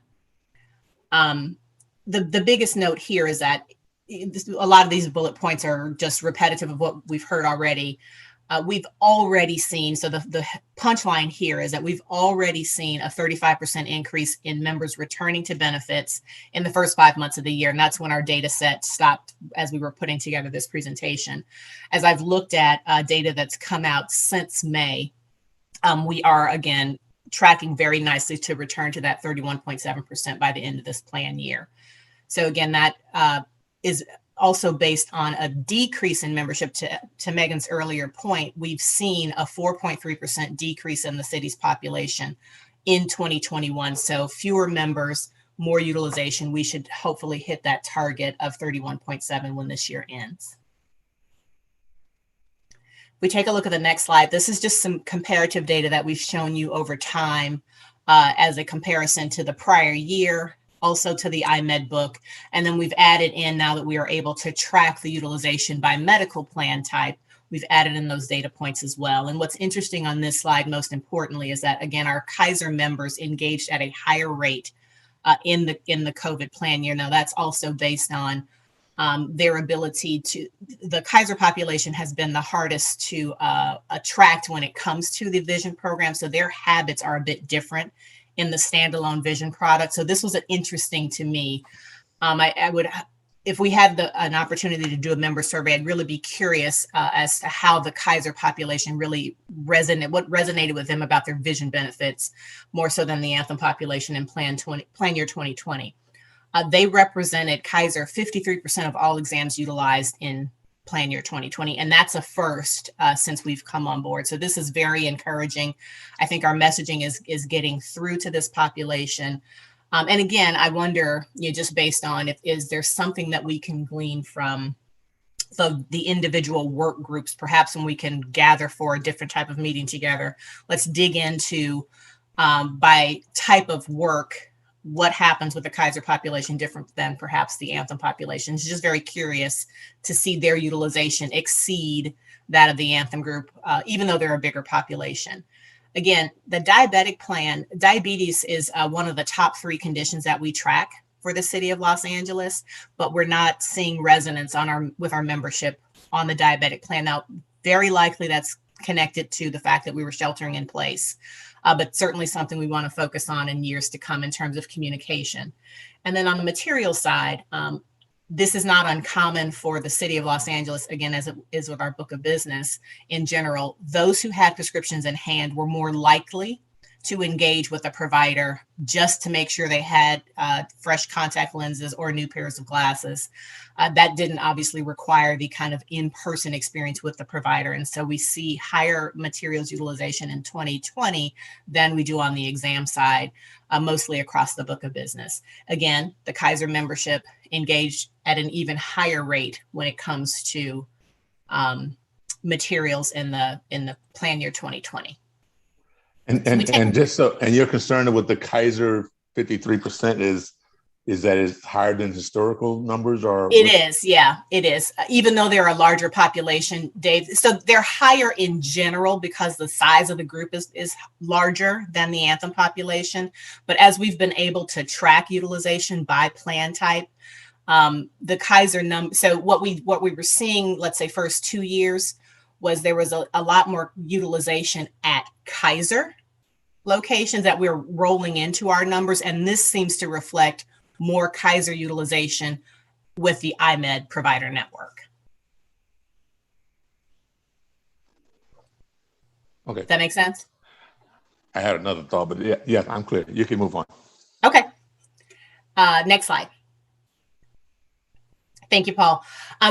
S17: The biggest note here is that a lot of these bullet points are just repetitive of what we've heard already. We've already seen, so the punchline here is that we've already seen a 35% increase in members returning to benefits in the first 5 months of the year. And that's when our data set stopped as we were putting together this presentation. As I've looked at data that's come out since May, we are again tracking very nicely to return to that 31.7% by the end of this plan year. So again, that is also based on a decrease in membership. To Megan's earlier point, we've seen a 4.3% decrease in the city's population in 2021. So fewer members, more utilization. We should hopefully hit that target of 31.7 when this year ends. We take a look at the next slide. This is just some comparative data that we've shown you over time as a comparison to the prior year, also to the IMED book. And then we've added in, now that we are able to track the utilization by medical plan type, we've added in those data points as well. And what's interesting on this slide, most importantly, is that, again, our Kaiser members engaged at a higher rate in the COVID plan year. Now, that's also based on their ability to, the Kaiser population has been the hardest to attract when it comes to the vision program. So their habits are a bit different in the standalone vision product. So this was interesting to me. I would, if we had an opportunity to do a member survey, I'd really be curious as to how the Kaiser population really what resonated with them about their vision benefits, more so than the Anthem population in plan year 2020. They represented Kaiser 53% of all exams utilized in plan year 2020. And that's a first since we've come on board. So this is very encouraging. I think our messaging is getting through to this population. And again, I wonder, just based on is there something that we can glean from the individual work groups, perhaps when we can gather for a different type of meeting together. Let's dig into by type of work, what happens with the Kaiser population different than perhaps the Anthem population. It's just very curious to see their utilization exceed that of the Anthem group, even though they're a bigger population. Again, the diabetic plan, diabetes is one of the top 3 conditions that we track for the city of Los Angeles, but we're not seeing resonance with our membership on the diabetic plan. Now, very likely that's connected to the fact that we were sheltering in place. But certainly something we want to focus on in years to come in terms of communication. And then on the material side, this is not uncommon for the city of Los Angeles, again, as it is with our book of business in general. Those who had prescriptions in hand were more likely to engage with a provider just to make sure they had fresh contact lenses or new pairs of glasses. That didn't obviously require the kind of in-person experience with the provider. And so we see higher materials utilization in 2020 than we do on the exam side, mostly across the book of business. Again, the Kaiser membership engaged at an even higher rate when it comes to materials in the plan year 2020.
S3: And just so, and you're concerned with the Kaiser 53% is that it's higher than historical numbers, or?
S17: It is, yeah, it is. Even though they're a larger population, Dave. So they're higher in general because the size of the group is larger than the Anthem population. But as we've been able to track utilization by plan type, the Kaiser number. So what we were seeing, let's say first 2 years, was there was a lot more utilization at Kaiser locations that we're rolling into our numbers. And this seems to reflect more Kaiser utilization with the IMED provider network.
S3: Okay.
S17: Does that make sense?
S3: I had another thought, but yeah, I'm clear. You can move on.
S17: Okay. Next slide. Thank you, Paul.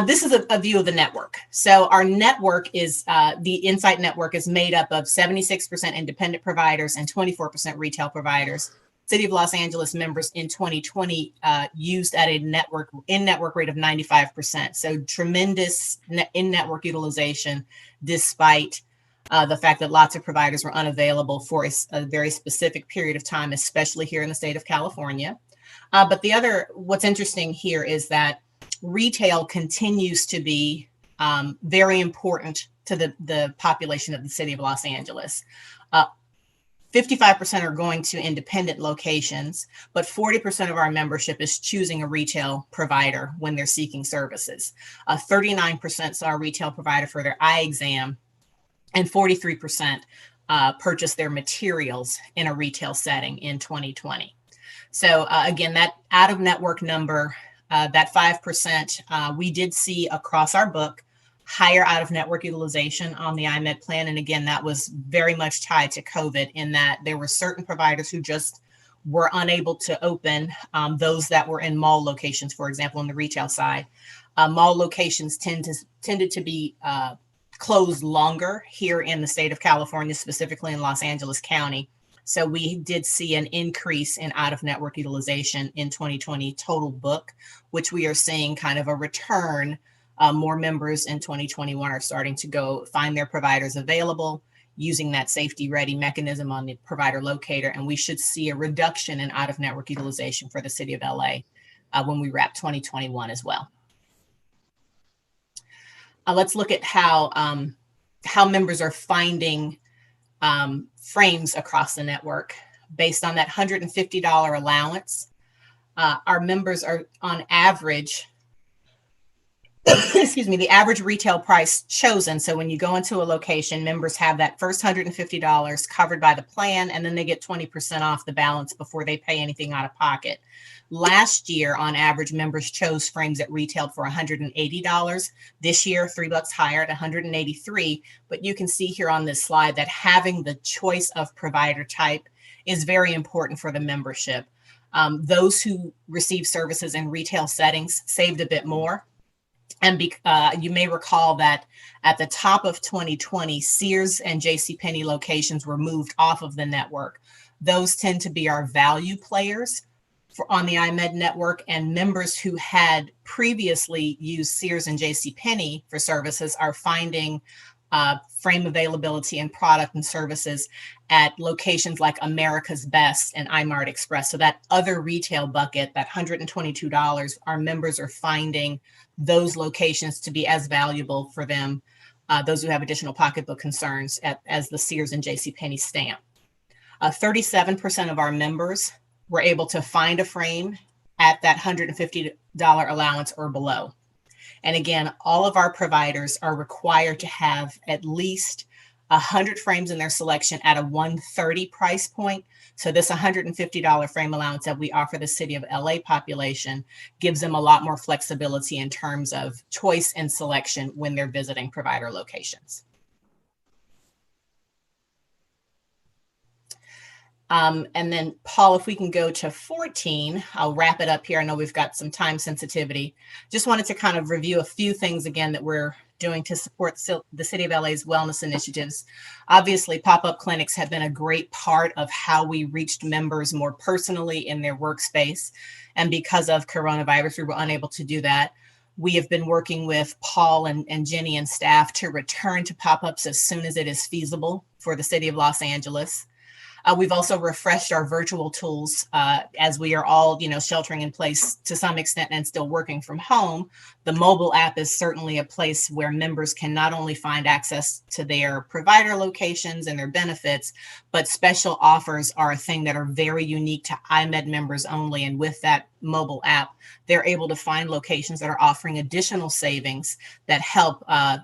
S17: This is a view of the network. So our network is, the Insight network is made up of 76% independent providers and 24% retail providers. City of Los Angeles members in 2020 used at a in-network rate of 95%. So tremendous in-network utilization, despite the fact that lots of providers were unavailable for a very specific period of time, especially here in the state of California. But what's interesting here is that retail continues to be very important to the population of the city of Los Angeles. 55% are going to independent locations, but 40% of our membership is choosing a retail provider when they're seeking services. 39% saw a retail provider for their eye exam, and 43% purchased their materials in a retail setting in 2020. So again, that out-of-network number, that 5%, we did see across our book higher out-of-network utilization on the IMED plan. And again, that was very much tied to COVID, in that there were certain providers who just were unable to open, those that were in mall locations, for example, on the retail side. Mall locations tended to be closed longer here in the state of California, specifically in Los Angeles County. So we did see an increase in out-of-network utilization in 2020 total book, which we are seeing kind of a return. More members in 2021 are starting to go find their providers available using that safety ready mechanism on the provider locator. And we should see a reduction in out-of-network utilization for the city of LA when we wrap 2021 as well. Let's look at how members are finding frames across the network based on that $150 allowance. Our members are on average, excuse me, the average retail price chosen. So when you go into a location, members have that first $150 covered by the plan, and then they get 20% off the balance before they pay anything out of pocket. Last year, on average, members chose frames that retailed for $180. This year, $3 higher at $183. But you can see here on this slide that having the choice of provider type is very important for the membership. Those who receive services in retail settings saved a bit more. And you may recall that at the top of 2020, Sears and JCPenney locations were moved off of the network. Those tend to be our value players on the IMED network, and members who had previously used Sears and JCPenney for services are finding frame availability and product and services at locations like America's Best and iMart Express. So that other retail bucket, that $122, our members are finding those locations to be as valuable for them, those who have additional pocketbook concerns, as the Sears and JCPenney stamp. 37% of our members were able to find a frame at that $150 allowance or below. And again, all of our providers are required to have at least 100 frames in their selection at a $130 price point. So this $150 frame allowance that we offer the city of LA population gives them a lot more flexibility in terms of choice and selection when they're visiting provider locations. And then Paul, if we can go to 14, I'll wrap it up here. I know we've got some time sensitivity. Just wanted to kind of review a few things again that we're doing to support the City of LA's wellness initiatives. Obviously, pop-up clinics have been a great part of how we reached members more personally in their workspace. And because of coronavirus, we were unable to do that. We have been working with Paul and Jenny and staff to return to pop-ups as soon as it is feasible for the City of Los Angeles. We've also refreshed our virtual tools as we are all, sheltering in place to some extent and still working from home. The mobile app is certainly a place where members can not only find access to their provider locations and their benefits, but special offers are a thing that are very unique to IMED members only. And with that mobile app, they're able to find locations that are offering additional savings that help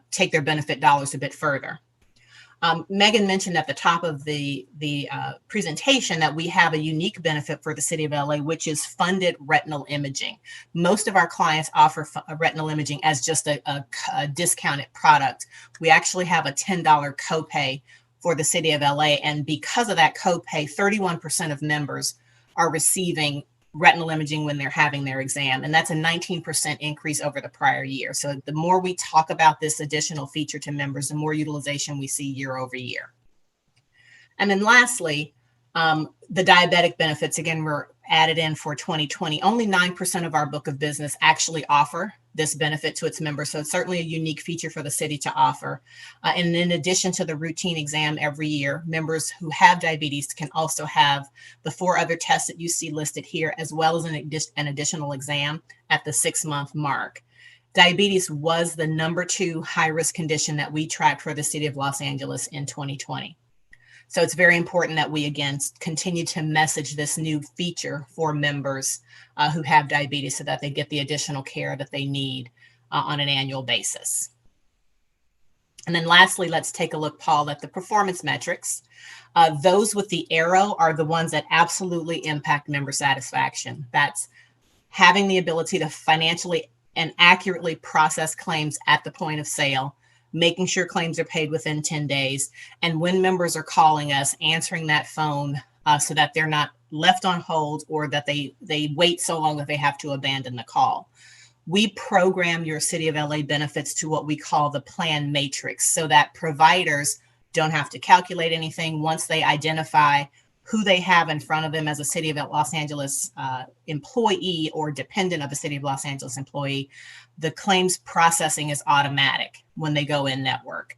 S17: take their benefit dollars a bit further. Megan mentioned at the top of the presentation that we have a unique benefit for the City of LA, which is funded retinal imaging. Most of our clients offer retinal imaging as just a discounted product. We actually have a $10 copay for the City of LA. And because of that copay, 31% of members are receiving retinal imaging when they're having their exam. And that's a 19% increase over the prior year. So the more we talk about this additional feature to members, the more utilization we see year over year. And then lastly, the diabetic benefits, again, were added in for 2020. Only 9% of our book of business actually offer this benefit to its members. So it's certainly a unique feature for the city to offer. And in addition to the routine exam every year, members who have diabetes can also have the 4 other tests that you see listed here, as well as an additional exam at the 6-month mark. Diabetes was the #2 high-risk condition that we tracked for the City of Los Angeles in 2020. So it's very important that we, again, continue to message this new feature for members who have diabetes so that they get the additional care that they need on an annual basis. And then lastly, let's take a look, Paul, at the performance metrics. Those with the arrow are the ones that absolutely impact member satisfaction. That's having the ability to financially and accurately process claims at the point of sale, making sure claims are paid within 10 days. And when members are calling us, answering that phone so that they're not left on hold or that they wait so long that they have to abandon the call. We program your City of LA benefits to what we call the plan matrix so that providers don't have to calculate anything. Once they identify who they have in front of them as a City of Los Angeles employee or dependent of a City of Los Angeles employee, the claims processing is automatic when they go in network.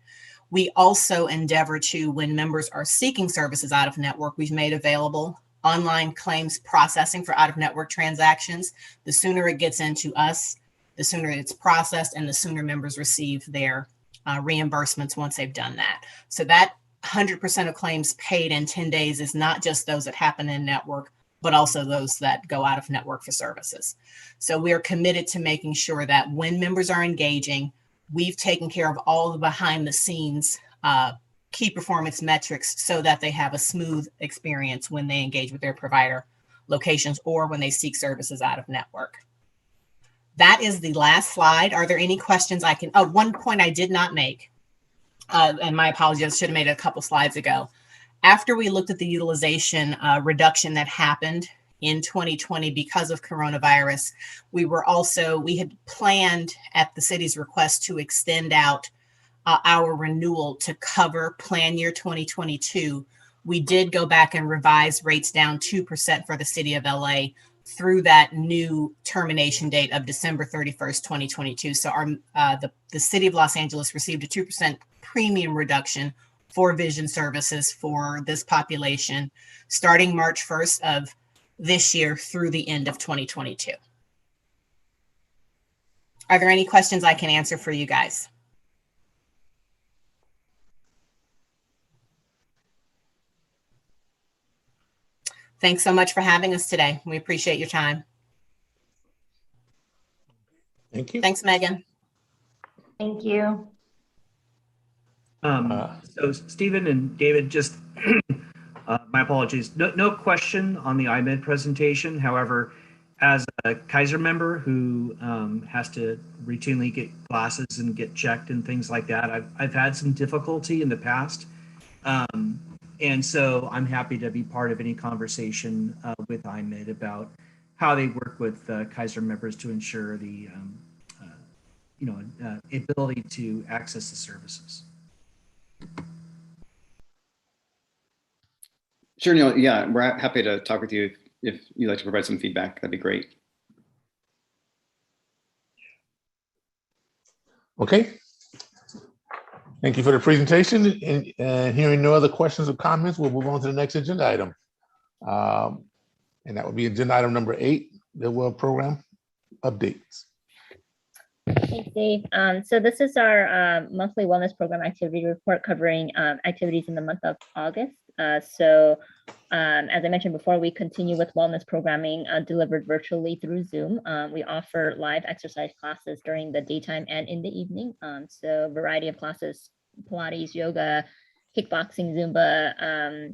S17: We also endeavor to, when members are seeking services out of network, we've made available online claims processing for out-of-network transactions. The sooner it gets into us, the sooner it's processed and the sooner members receive their reimbursements once they've done that. So that 100% of claims paid in 10 days is not just those that happen in network, but also those that go out of network for services. So we are committed to making sure that when members are engaging, we've taken care of all the behind the scenes key performance metrics so that they have a smooth experience when they engage with their provider locations or when they seek services out of network. That is the last slide. Are there any questions I can, one point I did not make, and my apologies, I should have made it a couple slides ago. After we looked at the utilization reduction that happened in 2020 because of coronavirus, we had planned at the city's request to extend out our renewal to cover plan year 2022. We did go back and revise rates down 2% for the City of LA through that new termination date of December 31st, 2022. So the City of Los Angeles received a 2% premium reduction for vision services for this population starting March 1st of this year through the end of 2022. Are there any questions I can answer for you guys? Thanks so much for having us today. We appreciate your time.
S3: Thank you.
S17: Thanks, Megan.
S16: Thank you.
S15: So Stephen and David, just my apologies. No question on the IMED presentation. However, as a Kaiser member who has to routinely get glasses and get checked and things like that, I've had some difficulty in the past And so I'm happy to be part of any conversation with IMED about how they work with Kaiser members to ensure the ability to access the services.
S10: Sure, Neil. Yeah, we're happy to talk with you if you'd like to provide some feedback. That'd be great.
S3: Okay. Thank you for the presentation. And hearing no other questions or comments, we'll move on to the next agenda item. And that would be agenda item number 8, the World Program updates.
S9: Thanks, Dave. So this is our monthly wellness program activity report covering activities in the month of August. As I mentioned before, we continue with wellness programming delivered virtually through Zoom. We offer live exercise classes during the daytime and in the evening. So a variety of classes, Pilates, yoga, kickboxing, Zumba,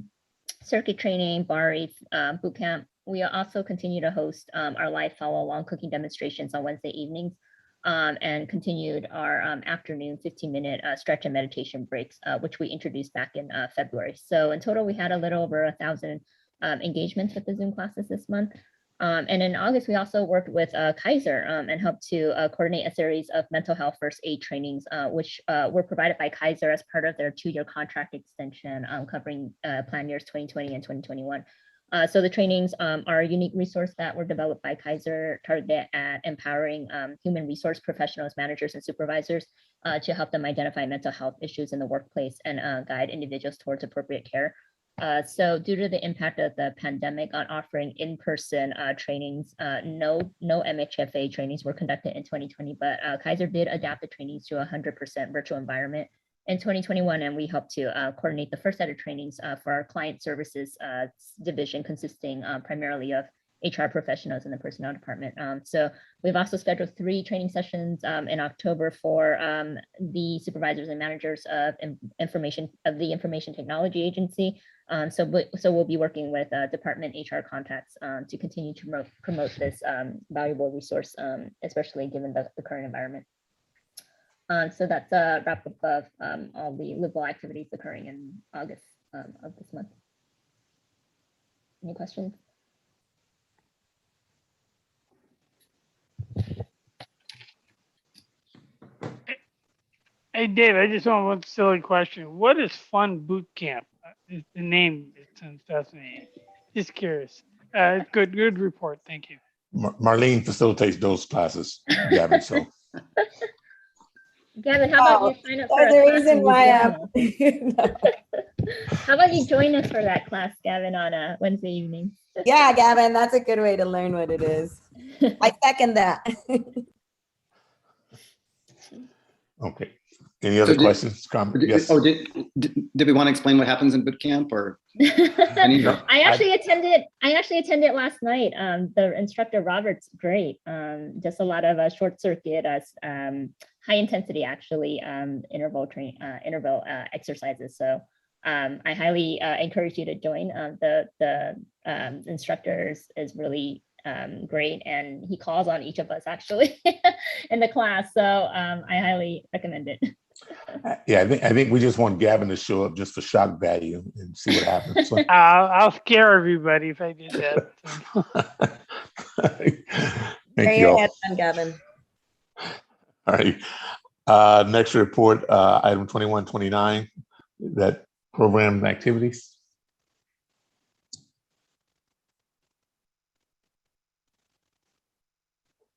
S9: circuit training, bar race, boot camp. We also continue to host our live follow along cooking demonstrations on Wednesday evenings. And continued our afternoon 15-minute stretch and meditation breaks, which we introduced back in February. So in total, we had a little over 1,000 engagements with the Zoom classes this month. And in August, we also worked with Kaiser and helped to coordinate a series of mental health first aid trainings, which were provided by Kaiser as part of their 2-year contract extension covering plan years 2020 and 2021. So the trainings are a unique resource that were developed by Kaiser, targeted at empowering human resource professionals, managers, and supervisors to help them identify mental health issues in the workplace and guide individuals towards appropriate care. So due to the impact of the pandemic on offering in-person trainings, no MHFA trainings were conducted in 2020, but Kaiser did adapt the trainings to a 100% virtual environment in 2021, and we helped to coordinate the first set of trainings for our client services division, consisting primarily of HR professionals in the personnel department. So we've also scheduled 3 training sessions in October for the supervisors and managers of the Information Technology Agency. So we'll be working with department HR contacts to continue to promote this valuable resource, especially given the current environment. So that's a wrap up of all the liberal activities occurring in August of this month. Any questions?
S4: Hey, Dave, I just want one silly question. What is Fun Boot Camp? The name sounds fascinating. Just curious. Good report. Thank you.
S3: Marlene facilitates those classes, Gavin. So.
S9: Gavin, how about you sign up for
S13: There's a reason why
S9: How about you join us for that class, Gavin, on Wednesday evening?
S13: Yeah, Gavin, that's a good way to learn what it is. I second that.
S3: Okay. Any other questions? Yes.
S10: Did we want to explain what happens in boot camp, or?
S9: I actually attended last night. The instructor Robert's great. Just a lot of short circuit, high intensity actually interval exercises. So I highly encourage you to join. The instructor is really great, and he calls on each of us actually in the class. So I highly recommend it.
S3: Yeah, I think we just want Gavin to show up just for shock value and see what happens. So.
S4: I'll scare everybody if I did that.
S3: Thank you all.
S13: Gavin.
S3: All right. Next report, item 2129, that program activities.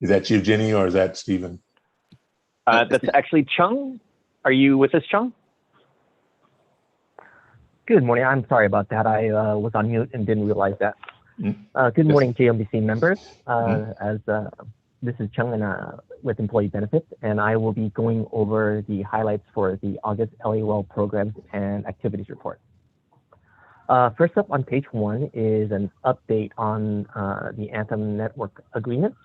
S3: Is that you, Jenny, or is that Stephen?
S1: That's actually Chung. Are you with us, Chung?
S18: Good morning. I'm sorry about that. I was on mute and didn't realize that. Good morning, JLMBC members. This is Chung with Employee Benefits, and I will be going over the highlights for the August LAWell programs and activities report. First up on page 1 is an update on the Anthem network agreement.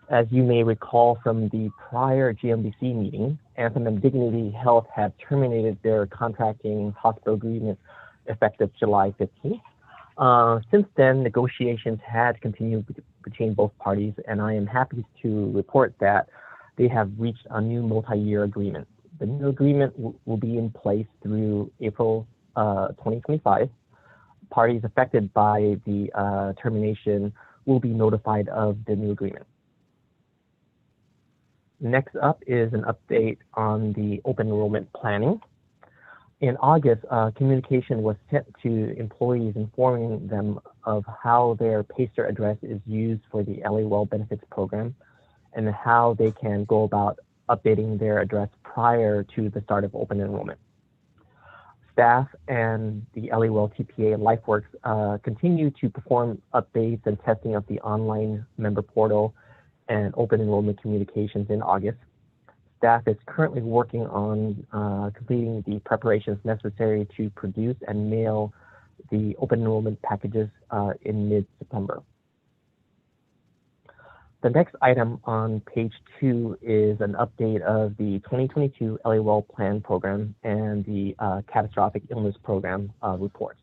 S18: As you may recall from the prior JLMBC meeting, Anthem and Dignity Health have terminated their contracting hospital agreement effective July 15th. Since then, negotiations had continued between both parties, and I am happy to report that they have reached a new multi-year agreement. The new agreement will be in place through April 2025. parties affected by the termination will be notified of the new agreement. Next up is an update on the open enrollment planning. In August, communication was sent to employees informing them of how their PACER address is used for the LA Well benefits program and how they can go about updating their address prior to the start of open enrollment. Staff and the LA Well TPA and LifeWorks continue to perform updates and testing of the online member portal and open enrollment communications in August. Staff is currently working on completing the preparations necessary to produce and mail the open enrollment packages in mid-September. The next item on page 2 is an update of the 2022 LA Well Plan program and the catastrophic illness program reports.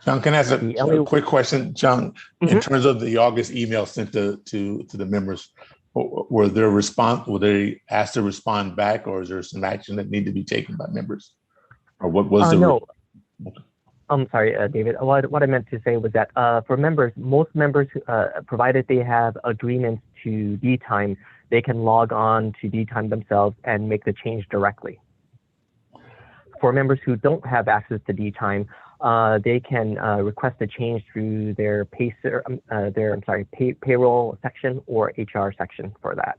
S3: John, can I ask a quick question? John, in terms of the August email sent to the members, were they asked to respond back, or is there some action that need to be taken by members? Or what was the—
S18: No. I'm sorry, David. What I meant to say was that for members, most members, provided they have agreements to D-Time, they can log on to D-Time themselves and make the change directly. For members who don't have access to D-Time, they can request a change through their PACER, payroll section or HR section for that.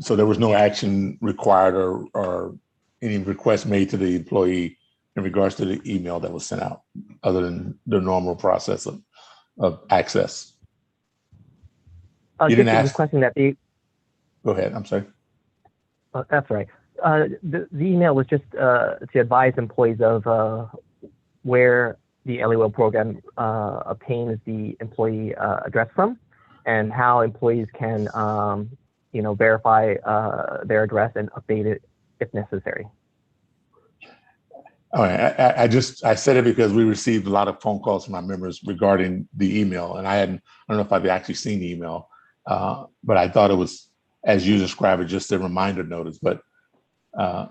S3: So there was no action required or any request made to the employee in regards to the email that was sent out, other than the normal process of access? You didn't ask?
S18: Requesting that they—
S3: Go ahead, I'm sorry.
S18: That's right. The email was just to advise employees of where the LA Well program obtains the employee address from, and how employees can, verify their address and update it if necessary.
S3: All right, I said it because we received a lot of phone calls from our members regarding the email, and I don't know if I've actually seen the email, but I thought it was, as you described it, just a reminder notice. But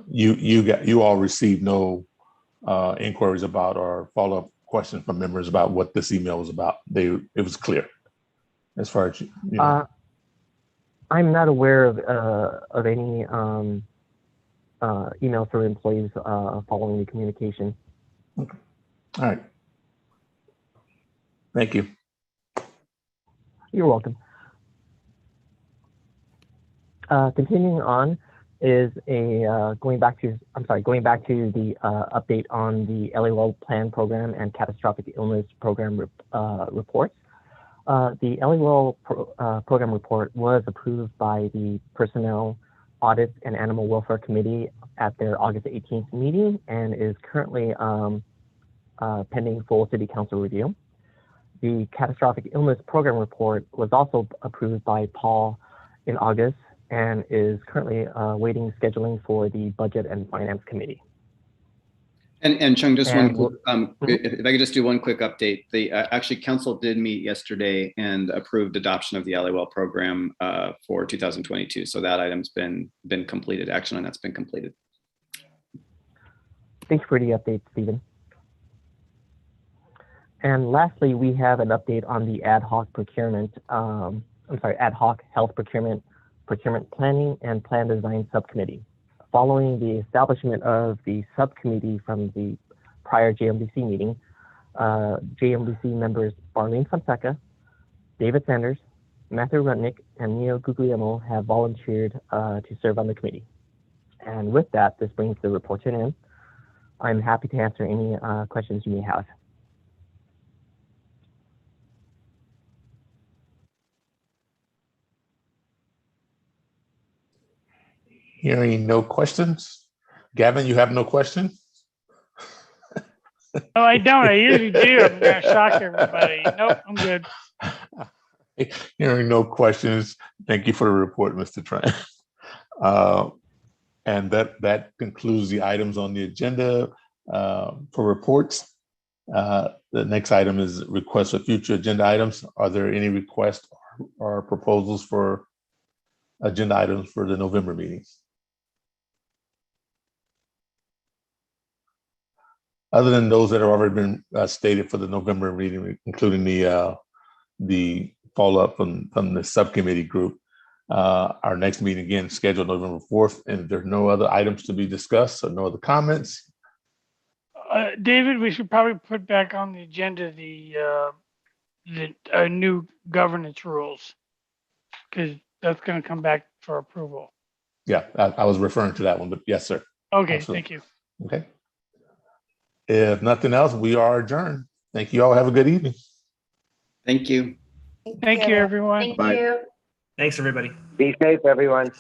S3: you all received no inquiries about or follow-up questions from members about what this email was about. It was clear as far as you know.
S18: I'm not aware of any emails from employees following the communication.
S3: Okay. All right. Thank you.
S18: You're welcome. Continuing on is going back to the update on the LA Well Plan program and catastrophic illness program reports. The LA Well program report was approved by the Personnel, Audit, and Animal Welfare Committee at their August 18th meeting and is currently pending full City Council review. The catastrophic illness program report was also approved by Paul in August and is currently waiting scheduling for the Budget and Finance Committee.
S10: And Chung, just one, if I could just do one quick update. The actually council did meet yesterday and approved adoption of the LA Well program for 2022. So that item's been completed. Action on that's been completed.
S18: Thanks for the update, Stephen. And lastly, we have an update on the ad hoc health procurement planning and plan design subcommittee. Following the establishment of the subcommittee from the prior JLMBC meeting, JLMBC members Barlene Fonseca, David Sanders, Matthew Rudnick, and Neo Guglielmo have volunteered to serve on the committee. And with that, this brings the report to an end. I'm happy to answer any questions you may have.
S3: Hearing no questions. Gavin, you have no question?
S4: No, I don't. I usually do. I'm going to shock everybody. Nope, I'm good.
S3: Hearing no questions. Thank you for the report, Mr. Tran. And that concludes the items on the agenda for reports. The next item is requests for future agenda items. Are there any requests or proposals for agenda items for the November meetings? other than those that have already been stated for the November meeting, including the follow-up from the subcommittee group. Our next meeting again scheduled November 4th, and if there's no other items to be discussed or no other comments.
S4: David, we should probably put back on the agenda the new governance rules, because that's going to come back for approval.
S3: Yeah, I was referring to that one, but yes, sir.
S4: Okay,
S3: Absolutely.
S4: thank you.
S3: Okay. If nothing else, we are adjourned. Thank you all. Have a good evening.
S10: Thank you.
S4: Thank you, everyone.
S16: Thank
S11: Bye.
S16: you.
S15: Thanks, everybody.
S8: Be safe, everyone.